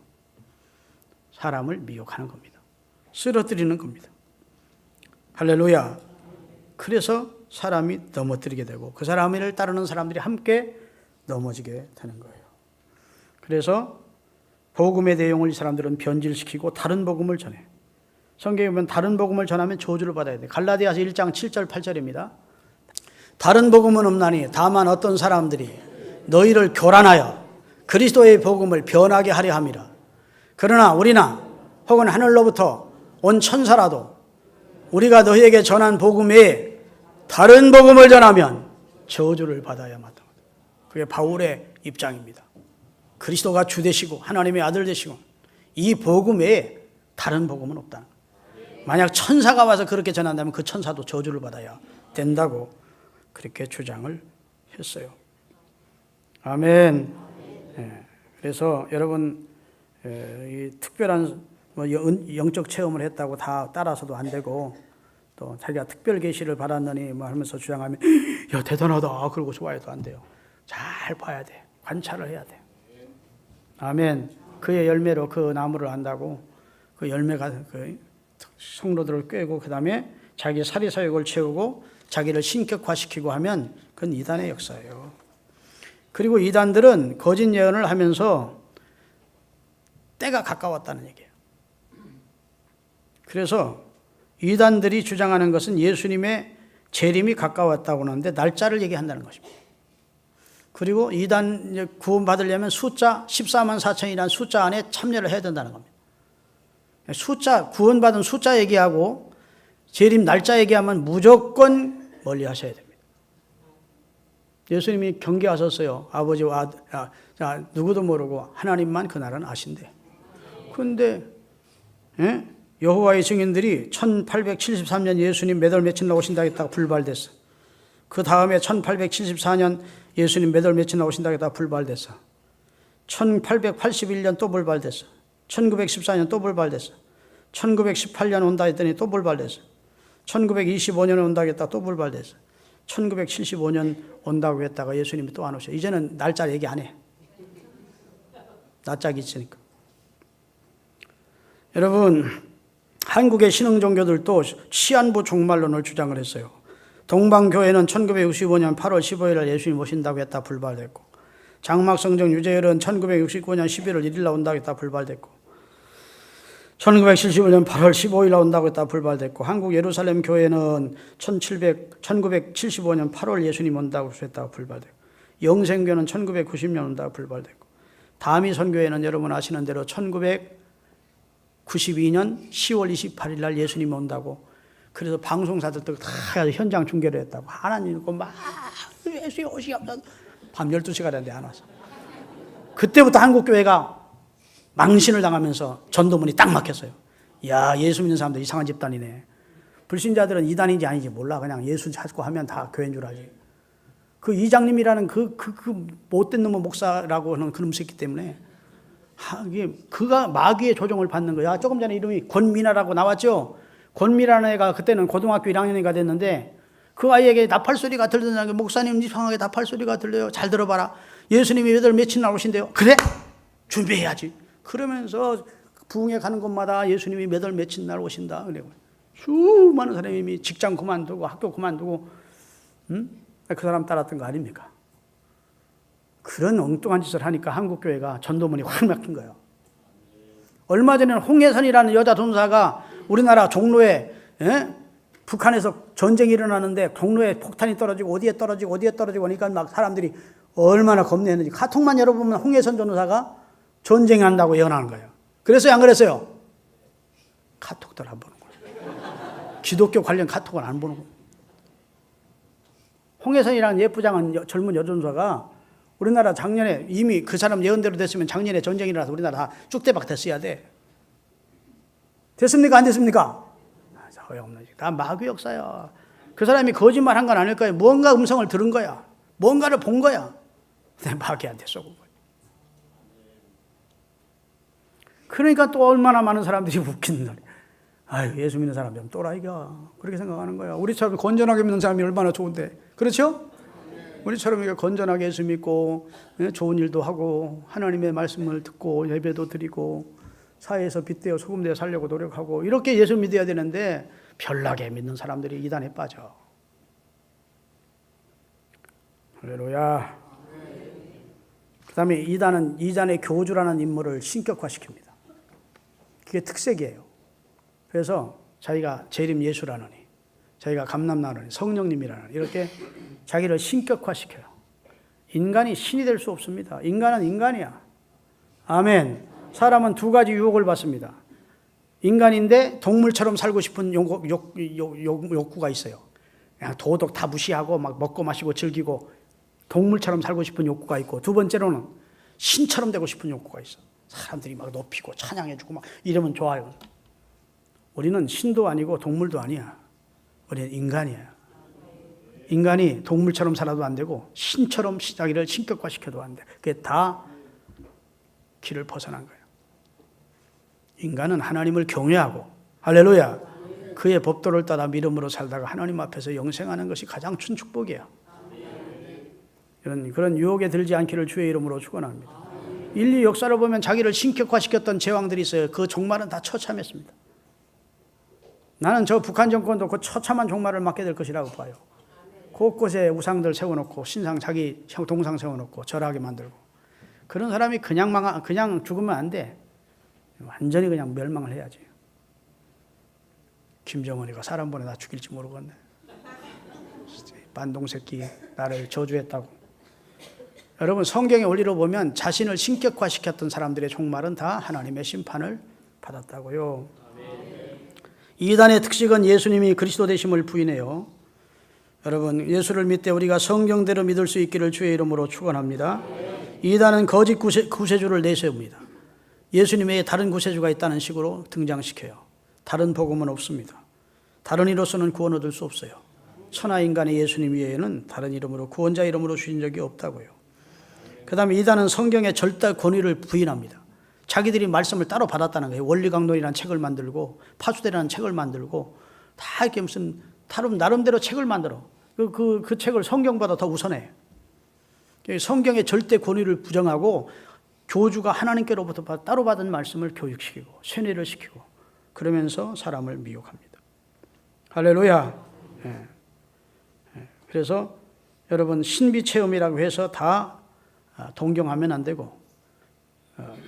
사람을 미혹하는 겁니다. 쓰러뜨리는 겁니다. 할렐루야. 그래서 사람이 넘어뜨리게 되고 그 사람을 따르는 사람들이 함께 넘어지게 되는 거예요. 그래서 복음의 내용을 이 사람들은 변질시키고 다른 복음을 전해. 성경에 보면 다른 복음을 전하면 저주를 받아야 돼. 갈라디아서 1장 7절 8절입니다. 다른 복음은 없나니 다만 어떤 사람들이 너희를 교란하여 그리스도의 복음을 변하게 하려 함이라. 그러나 우리나 혹은 하늘로부터 온 천사라도 우리가 너희에게 전한 복음 외에 다른 복음을 전하면 저주를 받아야 마땅하다. 그게 바울의 입장입니다. 그리스도가 주 되시고 하나님의 아들 되시고 이 복음 외에 다른 복음은 없다. 만약 천사가 와서 그렇게 전한다면 그 천사도 저주를 받아야 된다고 그렇게 주장을 했어요. 아멘. 그래서 여러분 이 특별한 영적 체험을 했다고 다 따라서도 안 되고 또 자기가 특별 계시를 받았느니 하면서 주장하면 야 대단하다 그러고 좋아해도 안 돼요. 잘 봐야 돼. 관찰을 해야 돼. 아멘. 그의 열매로 그 나무를 안다고 그 열매가 그 성도들을 꿰고 그 다음에 자기 사리사욕을 채우고 자기를 신격화시키고 하면 그건 이단의 역사예요. 그리고 이단들은 거짓 예언을 하면서 때가 가까웠다는 얘기예요. 그래서 이단들이 주장하는 것은 예수님의 재림이 가까웠다고 하는데 날짜를 얘기한다는 것입니다. 그리고 이단 구원받으려면 숫자 14만 4천이라는 숫자 안에 참여를 해야 된다는 겁니다. 숫자, 구원받은 숫자 얘기하고 재림 날짜 얘기하면 무조건 멀리 하셔야 됩니다. 예수님이 경계하셨어요. 아버지와 누구도 모르고 하나님만 그날은 아신대. 그런데 여호와의 증인들이 1873년 예수님 몇 월 며칠 나오신다 했다가 불발됐어. 그 다음에 1874년 예수님 몇 월 며칠 나오신다 했다가 불발됐어. 1881년 또 불발됐어. 1914년 또 불발됐어. 1918년 온다 했더니 또 불발됐어. 1925년에 온다 했다가 또 불발됐어. 1975년 온다고 했다가 예수님이 또 안 오셔. 이제는 날짜 얘기 안 해. 낯짝이 있으니까. 여러분, 한국의 신흥 종교들도 시한부 종말론을 주장을 했어요. 동방교회는 1965년 8월 15일 예수님 오신다고 했다 불발됐고, 장막성정 유재열은 1969년 11월 1일 나온다고 했다 불발됐고, 1975년 8월 15일 나온다고 했다 불발됐고, 한국 예루살렘 교회는 1975년 8월 예수님 온다고 했다가 불발됐고, 영생교는 1990년 온다고 불발됐고, 다미 선교회는 여러분 아시는 대로 1992년 10월 28일 날 예수님 온다고, 그래서 방송사들도 다 현장 중계를 했다고, 하나님 있고 막 예수님 오시옵소서 밤 12시가 됐는데 안 와서. 그때부터 한국교회가 망신을 당하면서 전도문이 딱 막혔어요. 야, 예수 믿는 사람들 이상한 집단이네. 불신자들은 이단인지 아닌지 몰라. 그냥 예수 찾고 하면 다 교회인 줄 알지. 그 이장님이라는 그 못된 놈의 목사라고 하는 그놈이 있기 때문에 그가 마귀의 조종을 받는 거야. 조금 전에 이름이 권미나라고 나왔죠. 권미라는 애가 그때는 고등학교 1학년이가 됐는데 그 아이에게 나팔소리가 들리는 게 목사님 이상하게 나팔소리가 들려요. 잘 들어봐라. 예수님이 몇 월 며칠 나오신대요. 그래? 준비해야지. 그러면서 부흥회 가는 곳마다 예수님이 몇 월 며칠 날 오신다. 그래요. 수많은 사람이 직장 그만두고 학교 그만두고 그 사람 따랐던 거 아닙니까? 그런 엉뚱한 짓을 하니까 한국교회가 전도문이 확 막힌 거예요. 얼마 전에는 홍혜선이라는 여자 전사가 우리나라 종로에 북한에서 전쟁이 일어나는데 종로에 폭탄이 떨어지고 어디에 떨어지고 하니까 막 사람들이 얼마나 겁내는지 카톡만 열어보면 홍혜선 전사가 전쟁한다고 예언하는 거예요. 그랬어요, 안 그랬어요? 카톡들 안 보는 거예요. 기독교 관련 카톡은 안 보는 거예요. 홍혜선이라는 예쁘장한 젊은 여전사가 우리나라 작년에 이미 그 사람 예언대로 됐으면 작년에 전쟁이 일어나서 우리나라 다 쭉대박 됐어야 돼. 됐습니까? 안 됐습니까? 소용없는 다 마귀 역사야. 그 사람이 거짓말한 건 아닐 거예요. 뭔가 음성을 들은 거야. 뭔가를 본 거야. 내 마귀한테 쏘고. 그러니까 또 얼마나 많은 사람들이 웃기는 소리. 아유, 예수 믿는 사람들은 또라이가. 그렇게 생각하는 거야. 우리처럼 건전하게 믿는 사람이 얼마나 좋은데. 그렇죠? 우리처럼 이렇게 건전하게 예수 믿고 좋은 일도 하고 하나님의 말씀을 듣고 예배도 드리고 사회에서 빗대어 소금되어 살려고 노력하고 이렇게 예수 믿어야 되는데 별나게 믿는 사람들이 이단에 빠져. 할렐루야. 그 다음에 이단의 교주라는 인물을 신격화시킵니다. 그게 특색이에요. 그래서 자기가 제 이름 예수라느니, 자기가 감남나라니, 성령님이라느니 이렇게 자기를 신격화시켜요. 인간이 신이 될 수 없습니다. 인간은 인간이야. 아멘. 사람은 두 가지 유혹을 받습니다. 인간인데 동물처럼 살고 싶은 욕구가 있어요. 그냥 도덕 다 무시하고 막 먹고 마시고 즐기고 동물처럼 살고 싶은 욕구가 있고, 두 번째로는 신처럼 되고 싶은 욕구가 있어. 사람들이 막 높이고 찬양해주고 막 이러면 좋아요. 우리는 신도 아니고 동물도 아니야. 우리는 인간이야. 인간이 동물처럼 살아도 안 되고 신처럼 자기를 신격화시켜도 안 돼. 그게 다 길을 벗어난 거예요. 인간은 하나님을 경외하고, 할렐루야, 그의 법도를 따라 믿음으로 살다가 하나님 앞에서 영생하는 것이 가장 큰 축복이야. 그런 유혹에 들지 않기를 주의 이름으로 축원합니다. 인류 역사를 보면 자기를 신격화시켰던 제왕들이 있어요. 그 종말은 다 처참했습니다. 나는 저 북한 정권도 그 처참한 종말을 맞게 될 것이라고 봐요. 곳곳에 우상들 세워놓고 신상 자기 동상 세워놓고 절하게 만들고, 그런 사람이 그냥 죽으면 안 돼. 완전히 그냥 멸망을 해야지. 김정은이가 사람 보내다 죽일지 모르겠네. 반동 새끼 나를 저주했다고. 여러분, 성경의 원리로 보면 자신을 신격화시켰던 사람들의 종말은 다 하나님의 심판을 받았다고요. 이단의 특식은 예수님이 그리스도 되심을 부인해요. 여러분, 예수를 믿되 우리가 성경대로 믿을 수 있기를 주의 이름으로 축원합니다. 이단은 거짓 구세주를 내세웁니다. 예수님 외에 다른 구세주가 있다는 식으로 등장시켜요. 다른 복음은 없습니다. 다른 이로서는 구원 얻을 수 없어요. 천하 인간의 예수님 외에는 다른 이름으로, 구원자 이름으로 주신 적이 없다고요. 그 다음에 이단은 성경의 절대 권위를 부인합니다. 자기들이 말씀을 따로 받았다는 거예요. 원리강론이라는 책을 만들고 파수대라는 책을 만들고 다 이렇게 무슨 나름대로 책을 만들어. 그 책을 성경보다 더 우선해. 성경의 절대 권위를 부정하고 교주가 하나님께로부터 따로 받은 말씀을 교육시키고 세뇌를 시키고 그러면서 사람을 미혹합니다. 할렐루야. 그래서 여러분, 신비체험이라고 해서 다 동경하면 안 되고,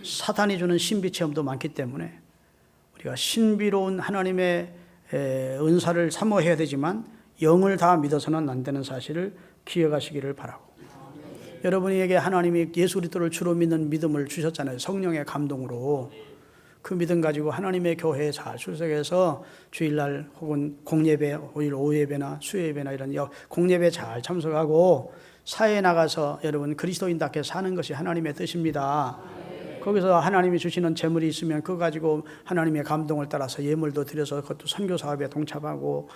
사탄이 주는 신비체험도 많기 때문에 우리가 신비로운 하나님의 은사를 사모해야 되지만 영을 다 믿어서는 안 되는 사실을 기억하시기를 바라고, 여러분에게 하나님이 예수 그리스도를 주로 믿는 믿음을 주셨잖아요. 성령의 감동으로. 그 믿음 가지고 하나님의 교회에 잘 출석해서 주일날 혹은 공예배, 오후 예배나 수요예배나 이런 공예배 잘 참석하고 사회에 나가서 여러분 그리스도인답게 사는 것이 하나님의 뜻입니다. 거기서 하나님이 주시는 재물이 있으면 그거 가지고 하나님의 감동을 따라서 예물도 드려서 그것도 선교 사업에 동참하고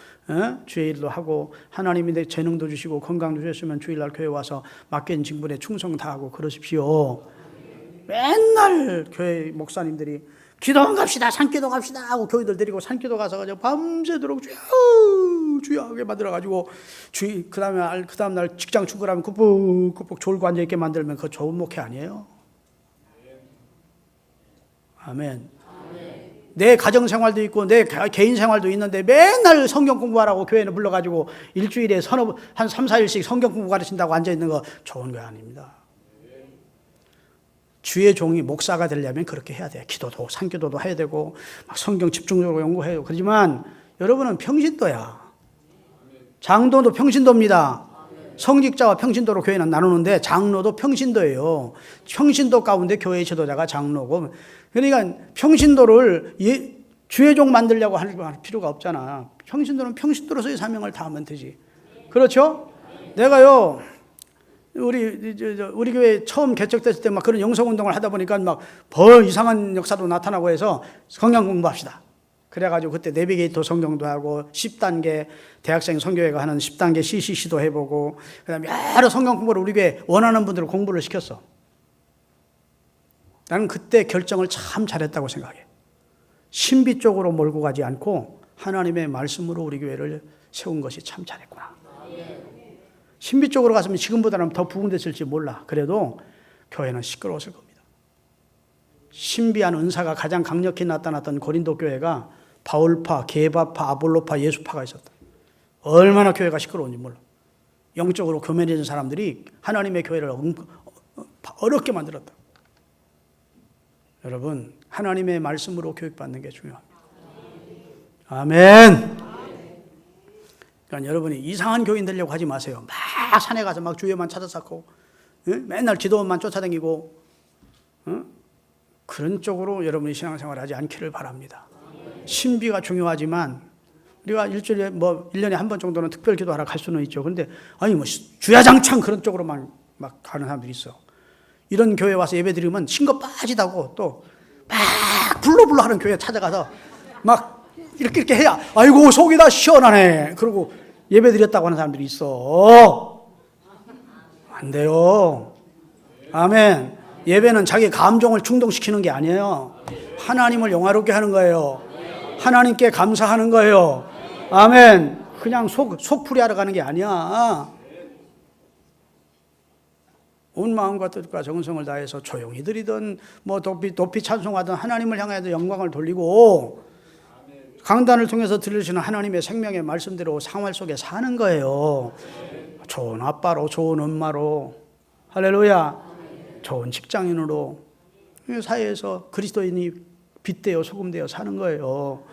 주의 일도 하고, 하나님이 내 재능도 주시고 건강도 주셨으면 주일날 교회 와서 맡긴 직분에 충성 다하고 그러십시오. 맨날 교회 목사님들이 기도원 갑시다, 산기도 갑시다 하고 교회들 데리고 산기도 가서 밤새도록 주여 하게 만들어가지고 그 다음날 직장 출근하면 꾸벅꾸벅 졸고 앉아있게 만들면 그거 좋은 목회 아니에요? 아멘. 내 가정생활도 있고 내 개인생활도 있는데 맨날 성경 공부하라고 교회는 불러가지고 일주일에 한 3, 4일씩 성경 공부 가르친다고 앉아있는 거 좋은 거 아닙니다. 주의 종이 목사가 되려면 그렇게 해야 돼요. 기도도 산기도도 해야 되고 막 성경 집중적으로 연구해요. 그렇지만 여러분은 평신도야. 장로도 평신도입니다. 성직자와 평신도로 교회는 나누는데 장로도 평신도예요. 평신도 가운데 교회의 지도자가 장로고, 그러니까 평신도를 주의 종 만들려고 할 필요가 없잖아. 평신도는 평신도로서의 사명을 다하면 되지. 그렇죠? 내가요, 우리 교회 처음 개척됐을 때 막 그런 영성운동을 하다 보니까 막 이상한 역사도 나타나고 해서 성경 공부합시다. 그래가지고 그때 내비게이터 성경도 하고 10단계 대학생 선교회가 하는 10단계 CCC도 해보고 그다음에 여러 성경 공부를 우리 교회 원하는 분들을 공부를 시켰어. 나는 그때 결정을 참 잘했다고 생각해. 신비 쪽으로 몰고 가지 않고 하나님의 말씀으로 우리 교회를 세운 것이 참 잘했구나. 신비 쪽으로 갔으면 지금보다는 더 부흥됐을지 몰라. 그래도 교회는 시끄러웠을 겁니다. 신비한 은사가 가장 강력히 나타났던 고린도 교회가 바울파, 게바파, 아볼로파, 예수파가 있었다. 얼마나 교회가 시끄러운지 몰라. 영적으로 교만해진 사람들이 하나님의 교회를 어렵게 만들었다. 여러분, 하나님의 말씀으로 교육받는 게 중요합니다. 아멘. 그러니까 여러분이 이상한 교인 되려고 하지 마세요. 막 산에 가서 막 주여만 찾아 쌓고 맨날 기도원만 쫓아다니고 그런 쪽으로 여러분이 신앙생활을 하지 않기를 바랍니다. 신비가 중요하지만 우리가 일주일에 뭐 1년에 한 번 정도는 특별 기도하러 갈 수는 있죠. 그런데 아니 뭐 주야장창 그런 쪽으로만 막 가는 사람들이 있어. 이런 교회 와서 예배 드리면 신거 빠지다고 또 막 불러불러 하는 교회 찾아가서 막 이렇게 해야 아이고 속이 다 시원하네 그러고 예배 드렸다고 하는 사람들이 있어. 안 돼요. 아멘. 예배는 자기 감정을 충동시키는 게 아니에요. 하나님을 영화롭게 하는 거예요. 하나님께 감사하는 거예요. 아멘. 그냥 속풀이 하러 가는 게 아니야. 온 마음과 뜻과 정성을 다해서 조용히 드리든 뭐 높이 찬송하든 하나님을 향하여 영광을 돌리고 강단을 통해서 들으시는 하나님의 생명의 말씀대로 생활 속에 사는 거예요. 좋은 아빠로, 좋은 엄마로, 할렐루야, 좋은 직장인으로 사회에서 그리스도인이 빛되어 소금되어 사는 거예요.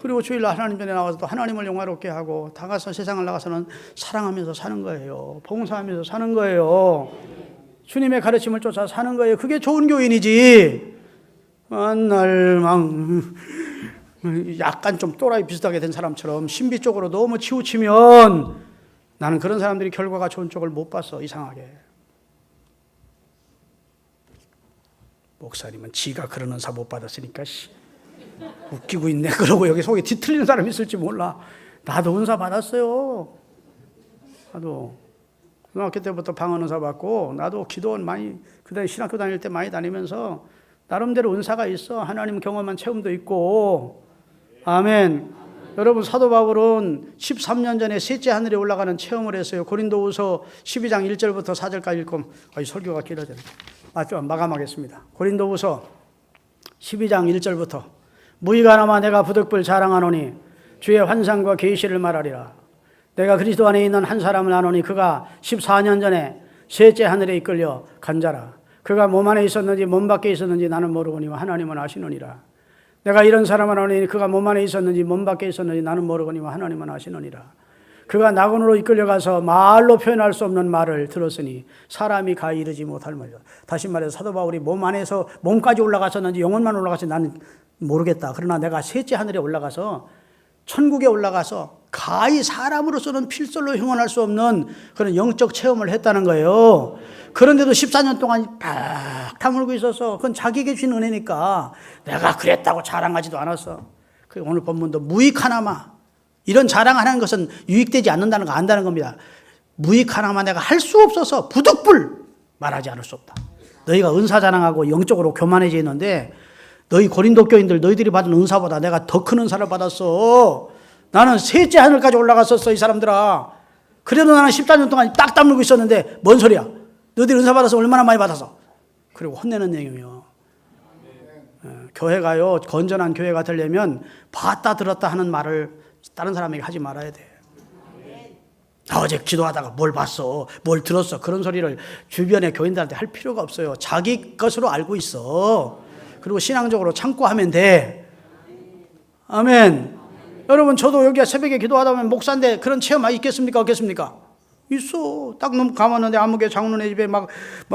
그리고 주일날 하나님 전에 나와서 또 하나님을 영화롭게 하고 나가서 세상을 나가서는 사랑하면서 사는 거예요. 봉사하면서 사는 거예요. 주님의 가르침을 쫓아 사는 거예요. 그게 좋은 교인이지. 맨날 막 약간 좀 또라이 비슷하게 된 사람처럼 신비 쪽으로 너무 치우치면 나는 그런 사람들이 결과가 좋은 쪽을 못 봤어. 이상하게. 목사님은 지가 그런 은사 못 받았으니까 웃기고 있네. 그러고 여기 속에 뒤틀리는 사람이 있을지 몰라. 나도 은사 받았어요. 나도 고등학교 때부터 방언 은사 받고 나도 기도원 많이 그다음에 신학교 다닐 때 많이 다니면서 나름대로 은사가 있어. 하나님 경험한 체험도 있고. 아멘. 여러분 사도 바울은 13년 전에 셋째 하늘에 올라가는 체험을 했어요. 고린도후서 12장 1절부터 4절까지 읽으면 설교가 길어져요. 좀 마감하겠습니다. 고린도후서 12장 1절부터 무이가나마 내가 부득불 자랑하노니 주의 환상과 계시를 말하리라. 내가 그리스도 안에 있는 한 사람을 아노니 그가 14년 전에 셋째 하늘에 이끌려 간 자라. 그가 몸 안에 있었는지 몸 밖에 있었는지 나는 모르거니와 하나님은 아시느니라. 내가 이런 사람을 아노니 그가 몸 안에 있었는지 몸 밖에 있었는지 나는 모르거니와 하나님은 아시느니라. 그가 낙원으로 이끌려가서 말로 표현할 수 없는 말을 들었으니 사람이 가히 이르지 못할 말이다. 다시 말해서 사도 바울이 몸 안에서 몸까지 올라갔었는지 영혼만 올라갔는지 나는 모르겠다. 그러나 내가 셋째 하늘에 올라가서 천국에 올라가서 가히 사람으로서는 필설로 형언할 수 없는 그런 영적 체험을 했다는 거예요. 그런데도 14년 동안 팍 다물고 있어서 그건 자기에게 주신 은혜니까 내가 그랬다고 자랑하지도 않았어. 오늘 본문도 무익 하나마 이런 자랑하는 것은 유익되지 않는다는 거 안다는 겁니다. 무익 하나마 내가 할 수 없어서 부득불 말하지 않을 수 없다. 너희가 은사 자랑하고 영적으로 교만해져 있는데 너희 고린도 교인들 너희들이 받은 은사보다 내가 더 큰 은사를 받았어. 나는 셋째 하늘까지 올라갔었어. 이 사람들아. 그래도 나는 14년 동안 딱 다물고 있었는데 뭔 소리야. 너희들 은사 받아서 얼마나 많이 받아서. 그리고 혼내는 내용이요. 교회가요 건전한 교회가 되려면 봤다 들었다 하는 말을 다른 사람에게 하지 말아야 돼. 나 어제 기도하다가 뭘 봤어 뭘 들었어 그런 소리를 주변의 교인들한테 할 필요가 없어요. 자기 것으로 알고 있어. 그리고 신앙적으로 참고 하면 돼. 아멘. 여러분 저도 여기 새벽에 기도하다 보면 목사인데 그런 체험 있겠습니까 없겠습니까? 있어. 딱 너무 감았는데 아무개 장로네 집에 막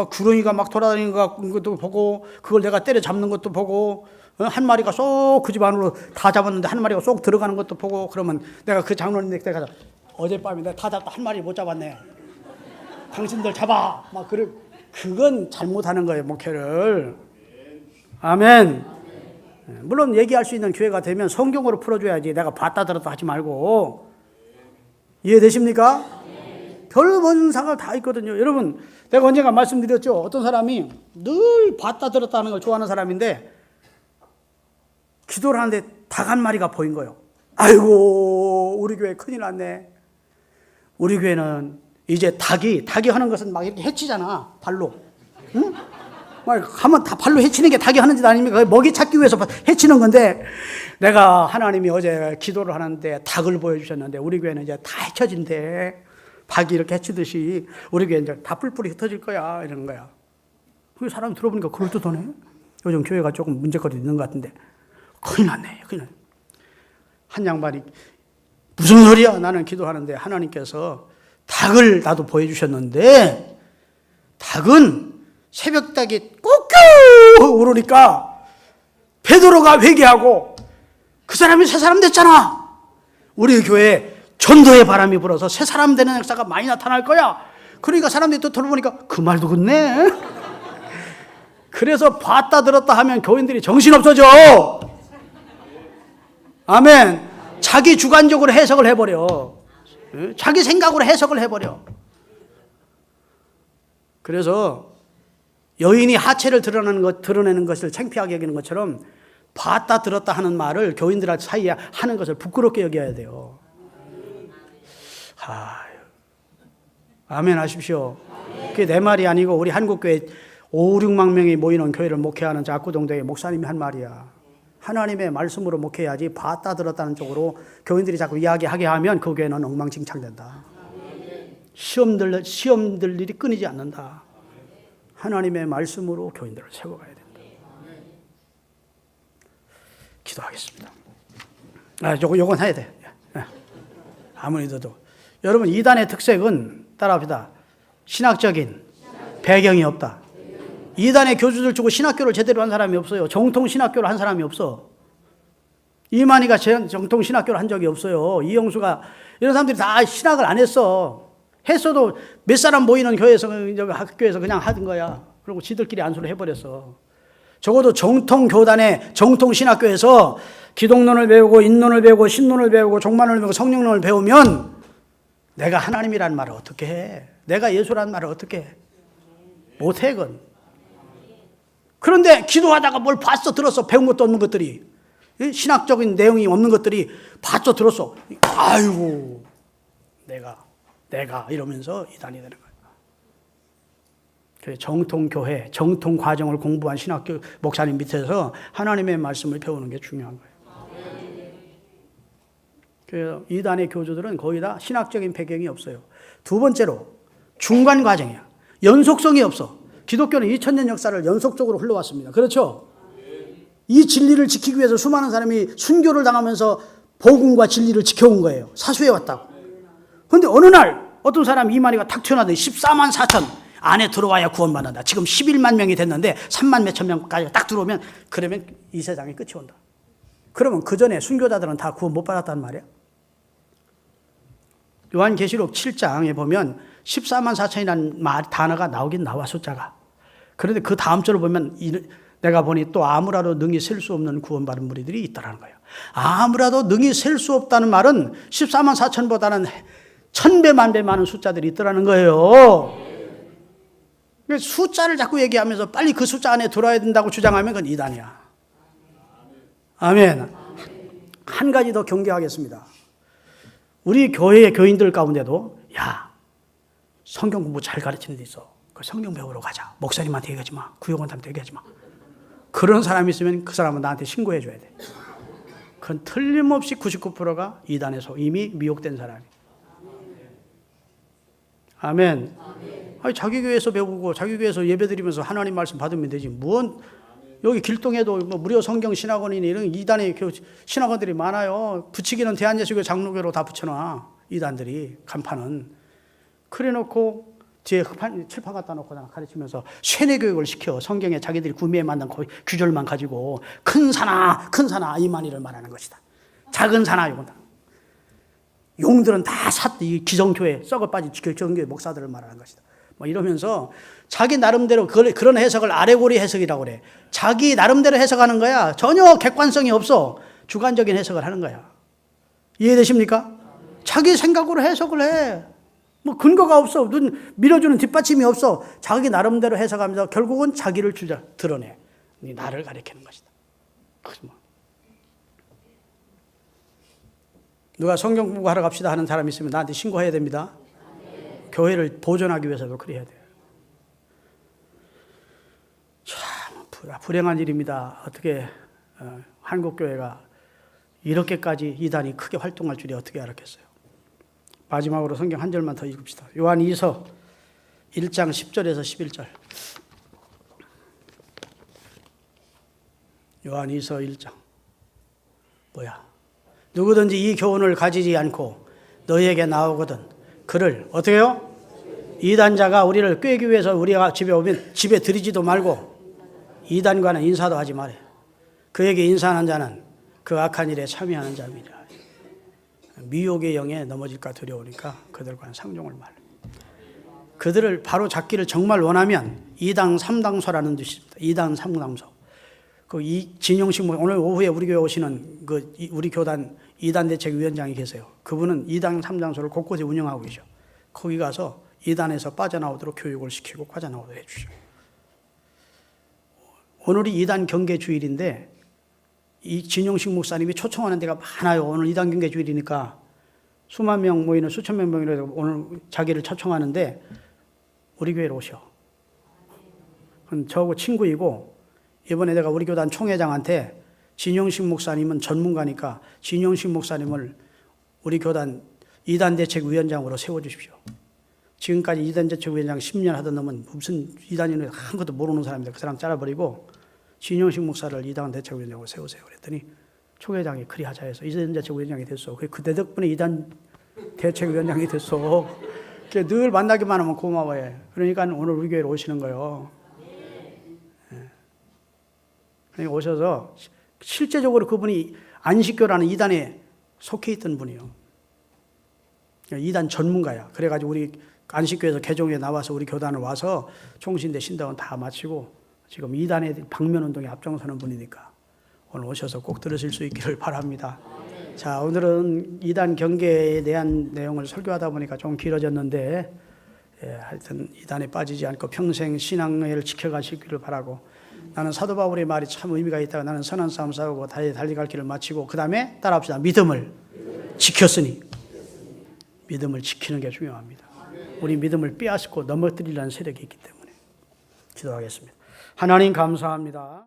구렁이가 막 돌아다니는 것도 보고 그걸 내가 때려잡는 것도 보고 한 마리가 쏙 그 집 안으로 다 잡았는데 한 마리가 쏙 들어가는 것도 보고 그러면 내가 그 장로님 댁에 가서 어젯밤에 내가 다 잡다 한 마리 못 잡았네. 당신들 잡아. 막 그건 잘못하는 거예요 목회를. 아멘. 물론 얘기할 수 있는 기회가 되면 성경으로 풀어줘야지 내가 봤다 들었다 하지 말고. 이해되십니까? 별 원상을 다 있거든요. 여러분, 내가 언젠가 말씀드렸죠. 어떤 사람이 늘 봤다 들었다 하는 걸 좋아하는 사람인데 기도를 하는데 닭 한 마리가 보인 거예요. 아이고, 우리 교회 큰일 났네. 우리 교회는 이제 닭이 하는 것은 막 이렇게 해치잖아, 발로. 응? 막 하면 다 발로 해치는 게 닭이 하는 짓 아닙니까? 먹이 찾기 위해서 해치는 건데, 내가 하나님이 어제 기도를 하는데 닭을 보여주셨는데 우리 교회는 이제 다 해쳐진대. 닭이 이렇게 해치듯이 우리 교회 이제 다 뿔뿔이 흩어질 거야, 이러는 거야. 그 사람 들어보니까 그럴듯하네. 요즘 교회가 조금 문제거리 있는 것 같은데. 큰일 났네, 큰일 났네. 한 양반이 무슨 소리야? 나는 기도하는데 하나님께서 닭을 나도 보여주셨는데 닭은 새벽 닭이 꼬꼬 울으니까 베드로가 회개하고 그 사람이 새 사람 됐잖아. 우리 교회에 전도의 바람이 불어서 새 사람 되는 역사가 많이 나타날 거야. 그러니까 사람들이 또 들어보니까 그 말도 그렇네. 그래서 봤다 들었다 하면 교인들이 정신없어져. 아멘. 자기 주관적으로 해석을 해버려. 자기 생각으로 해석을 해버려. 그래서 여인이 하체를 드러내는 것을 창피하게 여기는 것처럼 봤다 들었다 하는 말을 교인들 사이에 하는 것을 부끄럽게 여겨야 돼요. 아멘 하십시오. 그게 내 말이 아니고 우리 한국교회 5, 6만 명이 모이는 교회를 목회하는 압구동대의 목사님이 한 말이야. 하나님의 말씀으로 목회해야지 봤다 들었다는 쪽으로 교인들이 자꾸 이야기하게 하면 그 교회는 엉망진창된다. 시험 들 일이 끊이지 않는다. 하나님의 말씀으로 교인들을 세워가야 된다. 기도하겠습니다. 요건 해야 돼. 아무리 도 여러분, 이단의 특색은 따라합시다. 신학적인 배경이 없다. 이단의 교주들 주고 신학교를 제대로 한 사람이 없어요. 정통 신학교를 한 사람이 없어. 이만희가 정통 신학교를 한 적이 없어요. 이영수가, 이런 사람들이 다 신학을 안 했어. 했어도 몇 사람 모이는 교회에서, 학교에서 그냥 하던 거야. 그리고 지들끼리 안수를 해버렸어. 적어도 정통 교단의 정통 신학교에서 기독론을 배우고 인론을 배우고 신론을 배우고 종말론을 배우고 성령론을 배우면 내가 하나님이라는 말을 어떻게 해? 내가 예수라는 말을 어떻게 해? 못해, 그건. 그런데 기도하다가 뭘 봤어, 들었어, 배운 것도 없는 것들이, 신학적인 내용이 없는 것들이 봤어, 들었어. 아이고, 내가 이러면서 이단이 되는 거예요. 정통 교회, 정통 과정을 공부한 신학교 목사님 밑에서 하나님의 말씀을 배우는 게 중요한 거예요. 그래서 이단의 교주들은 거의 다 신학적인 배경이 없어요. 두 번째로 중간 과정이야. 연속성이 없어. 기독교는 2000년 역사를 연속적으로 흘러왔습니다. 그렇죠? 이 진리를 지키기 위해서 수많은 사람이 순교를 당하면서 복음과 진리를 지켜온 거예요. 사수해왔다고. 그런데 어느 날 어떤 사람 이만희가 탁 튀어나더니 14만 4천 안에 들어와야 구원받는다. 지금 11만 명이 됐는데 3만 몇천 명까지 딱 들어오면, 그러면 이 세상이 끝이 온다. 그러면 그 전에 순교자들은 다 구원 못 받았단 말이야. 요한계시록 7장에 보면 14만 4천이라는 단어가 나오긴 나와, 숫자가. 그런데 그 다음 절을 보면 내가 보니 또 아무라도 능히 셀 수 없는 구원받은 무리들이 있다라는 거예요. 아무라도 능히 셀 수 없다는 말은 14만 4천보다는 1000배 만배 많은 숫자들이 있더라는 거예요. 숫자를 자꾸 얘기하면서 빨리 그 숫자 안에 들어야 된다고 주장하면 그건 이단이야. 아멘. 한 가지 더 경계하겠습니다. 우리 교회의 교인들 가운데도, 야, 성경 공부 잘 가르치는 데 있어. 그 성경 배우러 가자. 목사님한테 얘기하지 마. 구역원한테 얘기하지 마. 그런 사람이 있으면 그 사람은 나한테 신고해 줘야 돼. 그건 틀림없이 99%가 이단에서 이미 미혹된 사람이에요. 아멘. 아니, 자기 교회에서 배우고 자기 교회에서 예배드리면서 하나님 말씀 받으면 되지. 여기 길동에도 뭐 무료 성경 신학원이니 이런 이단의 신학원들이 많아요. 붙이기는 대한예수교 장로교로 다 붙여놔. 이단들이 간판은. 그래놓고 뒤에 칠판 갖다 놓고 가르치면서 쇠뇌교육을 시켜. 성경에 자기들이 구미에 맞는 규절만 가지고 큰 사나 이만희를 말하는 것이다. 작은 사나 이건 다. 용들은 다 이 기성교회 썩어 빠진 기성교회 목사들을 말하는 것이다. 뭐 이러면서 자기 나름대로 그런 해석을 아레고리 해석이라고 그래. 자기 나름대로 해석하는 거야. 전혀 객관성이 없어. 주관적인 해석을 하는 거야. 이해되십니까? 자기 생각으로 해석을 해. 뭐 근거가 없어. 눈 밀어주는 뒷받침이 없어. 자기 나름대로 해석하면서 결국은 자기를 드러내. 나를 가리키는 것이다. 누가 성경 공부하러 갑시다 하는 사람이 있으면 나한테 신고해야 됩니다. 교회를 보존하기 위해서도 그래야 돼요. 참 불행한 일입니다. 어떻게 한국교회가 이렇게까지 이단이 크게 활동할 줄이 어떻게 알았겠어요. 마지막으로 성경 한 절만 더 읽읍시다. 요한 2서 1장 10절에서 11절. 요한 2서 1장. 뭐야? 누구든지 이 교훈을 가지지 않고 너희에게 나오거든 그를 어떻게 해요? 이단자가 우리를 꾀기 위해서 우리가 집에 오면 집에 들이지도 말고 이단과는 인사도 하지 말아요. 그에게 인사하는 자는 그 악한 일에 참여하는 자입니다. 미혹의 영에 넘어질까 두려우니까 그들과는 상종을 말라. 그들을 바로 잡기를 정말 원하면 2당 3당소라는 뜻입니다. 2당 3당소. 이 진용식 오늘 오후에 우리 교회 오시는 우리 교단 2단 대책위원장이 계세요. 그분은 2당 3당소를 곳곳에 운영하고 계셔. 거기 가서 2단에서 빠져나오도록 교육을 시키고 빠져나오도록 해주셔. 오늘이 2단 경계 주일인데 이 진용식 목사님이 초청하는 데가 많아요. 오늘 2단 경계 주일이니까 수만 명 모이는 수천 명 모이는 오늘 자기를 초청하는데 우리 교회로 오셔. 저하고 친구이고 이번에 내가 우리 교단 총회장한테 진용식 목사님은 전문가니까 진용식 목사님을 우리 교단 2단 대책위원장으로 세워주십시오. 지금까지 2단 대책위원장 10년 하던 놈은 무슨 2단위는 아무것도 모르는 사람인데 그 사람 잘라버리고 진용식 목사를 2단 대책위원장으로 세우세요. 그랬더니 총회장이 그리 하자 해서 2단 대책위원장이 됐어. 그대 덕분에 2단 대책위원장이 됐어. 늘 만나기만 하면 고마워해. 그러니까 오늘 우리 교회로 오시는 거예요. 그러니까 오셔서 실제적으로 그분이 안식교라는 2단에 속해 있던 분이에요. 2단 전문가야. 그래가지고 우리 안식교에서 개종에 나와서 우리 교단을 와서 총신대 신당은 다 마치고 지금 2단의 방면운동에 앞장서는 분이니까 오늘 오셔서 꼭 들으실 수 있기를 바랍니다. 자, 오늘은 2단 경계에 대한 내용을 설교하다 보니까 좀 길어졌는데 하여튼 2단에 빠지지 않고 평생 신앙을 지켜가시기를 바라고 나는 사도 바울의 말이 참 의미가 있다가 나는 선한 싸움 싸우고 달리 갈 길을 마치고 그 다음에 따라합시다. 믿음을 지켰으니 믿음을 지키는 게 중요합니다. 우리 믿음을 빼앗고 넘어뜨리려는 세력이 있기 때문에 기도하겠습니다. 하나님 감사합니다.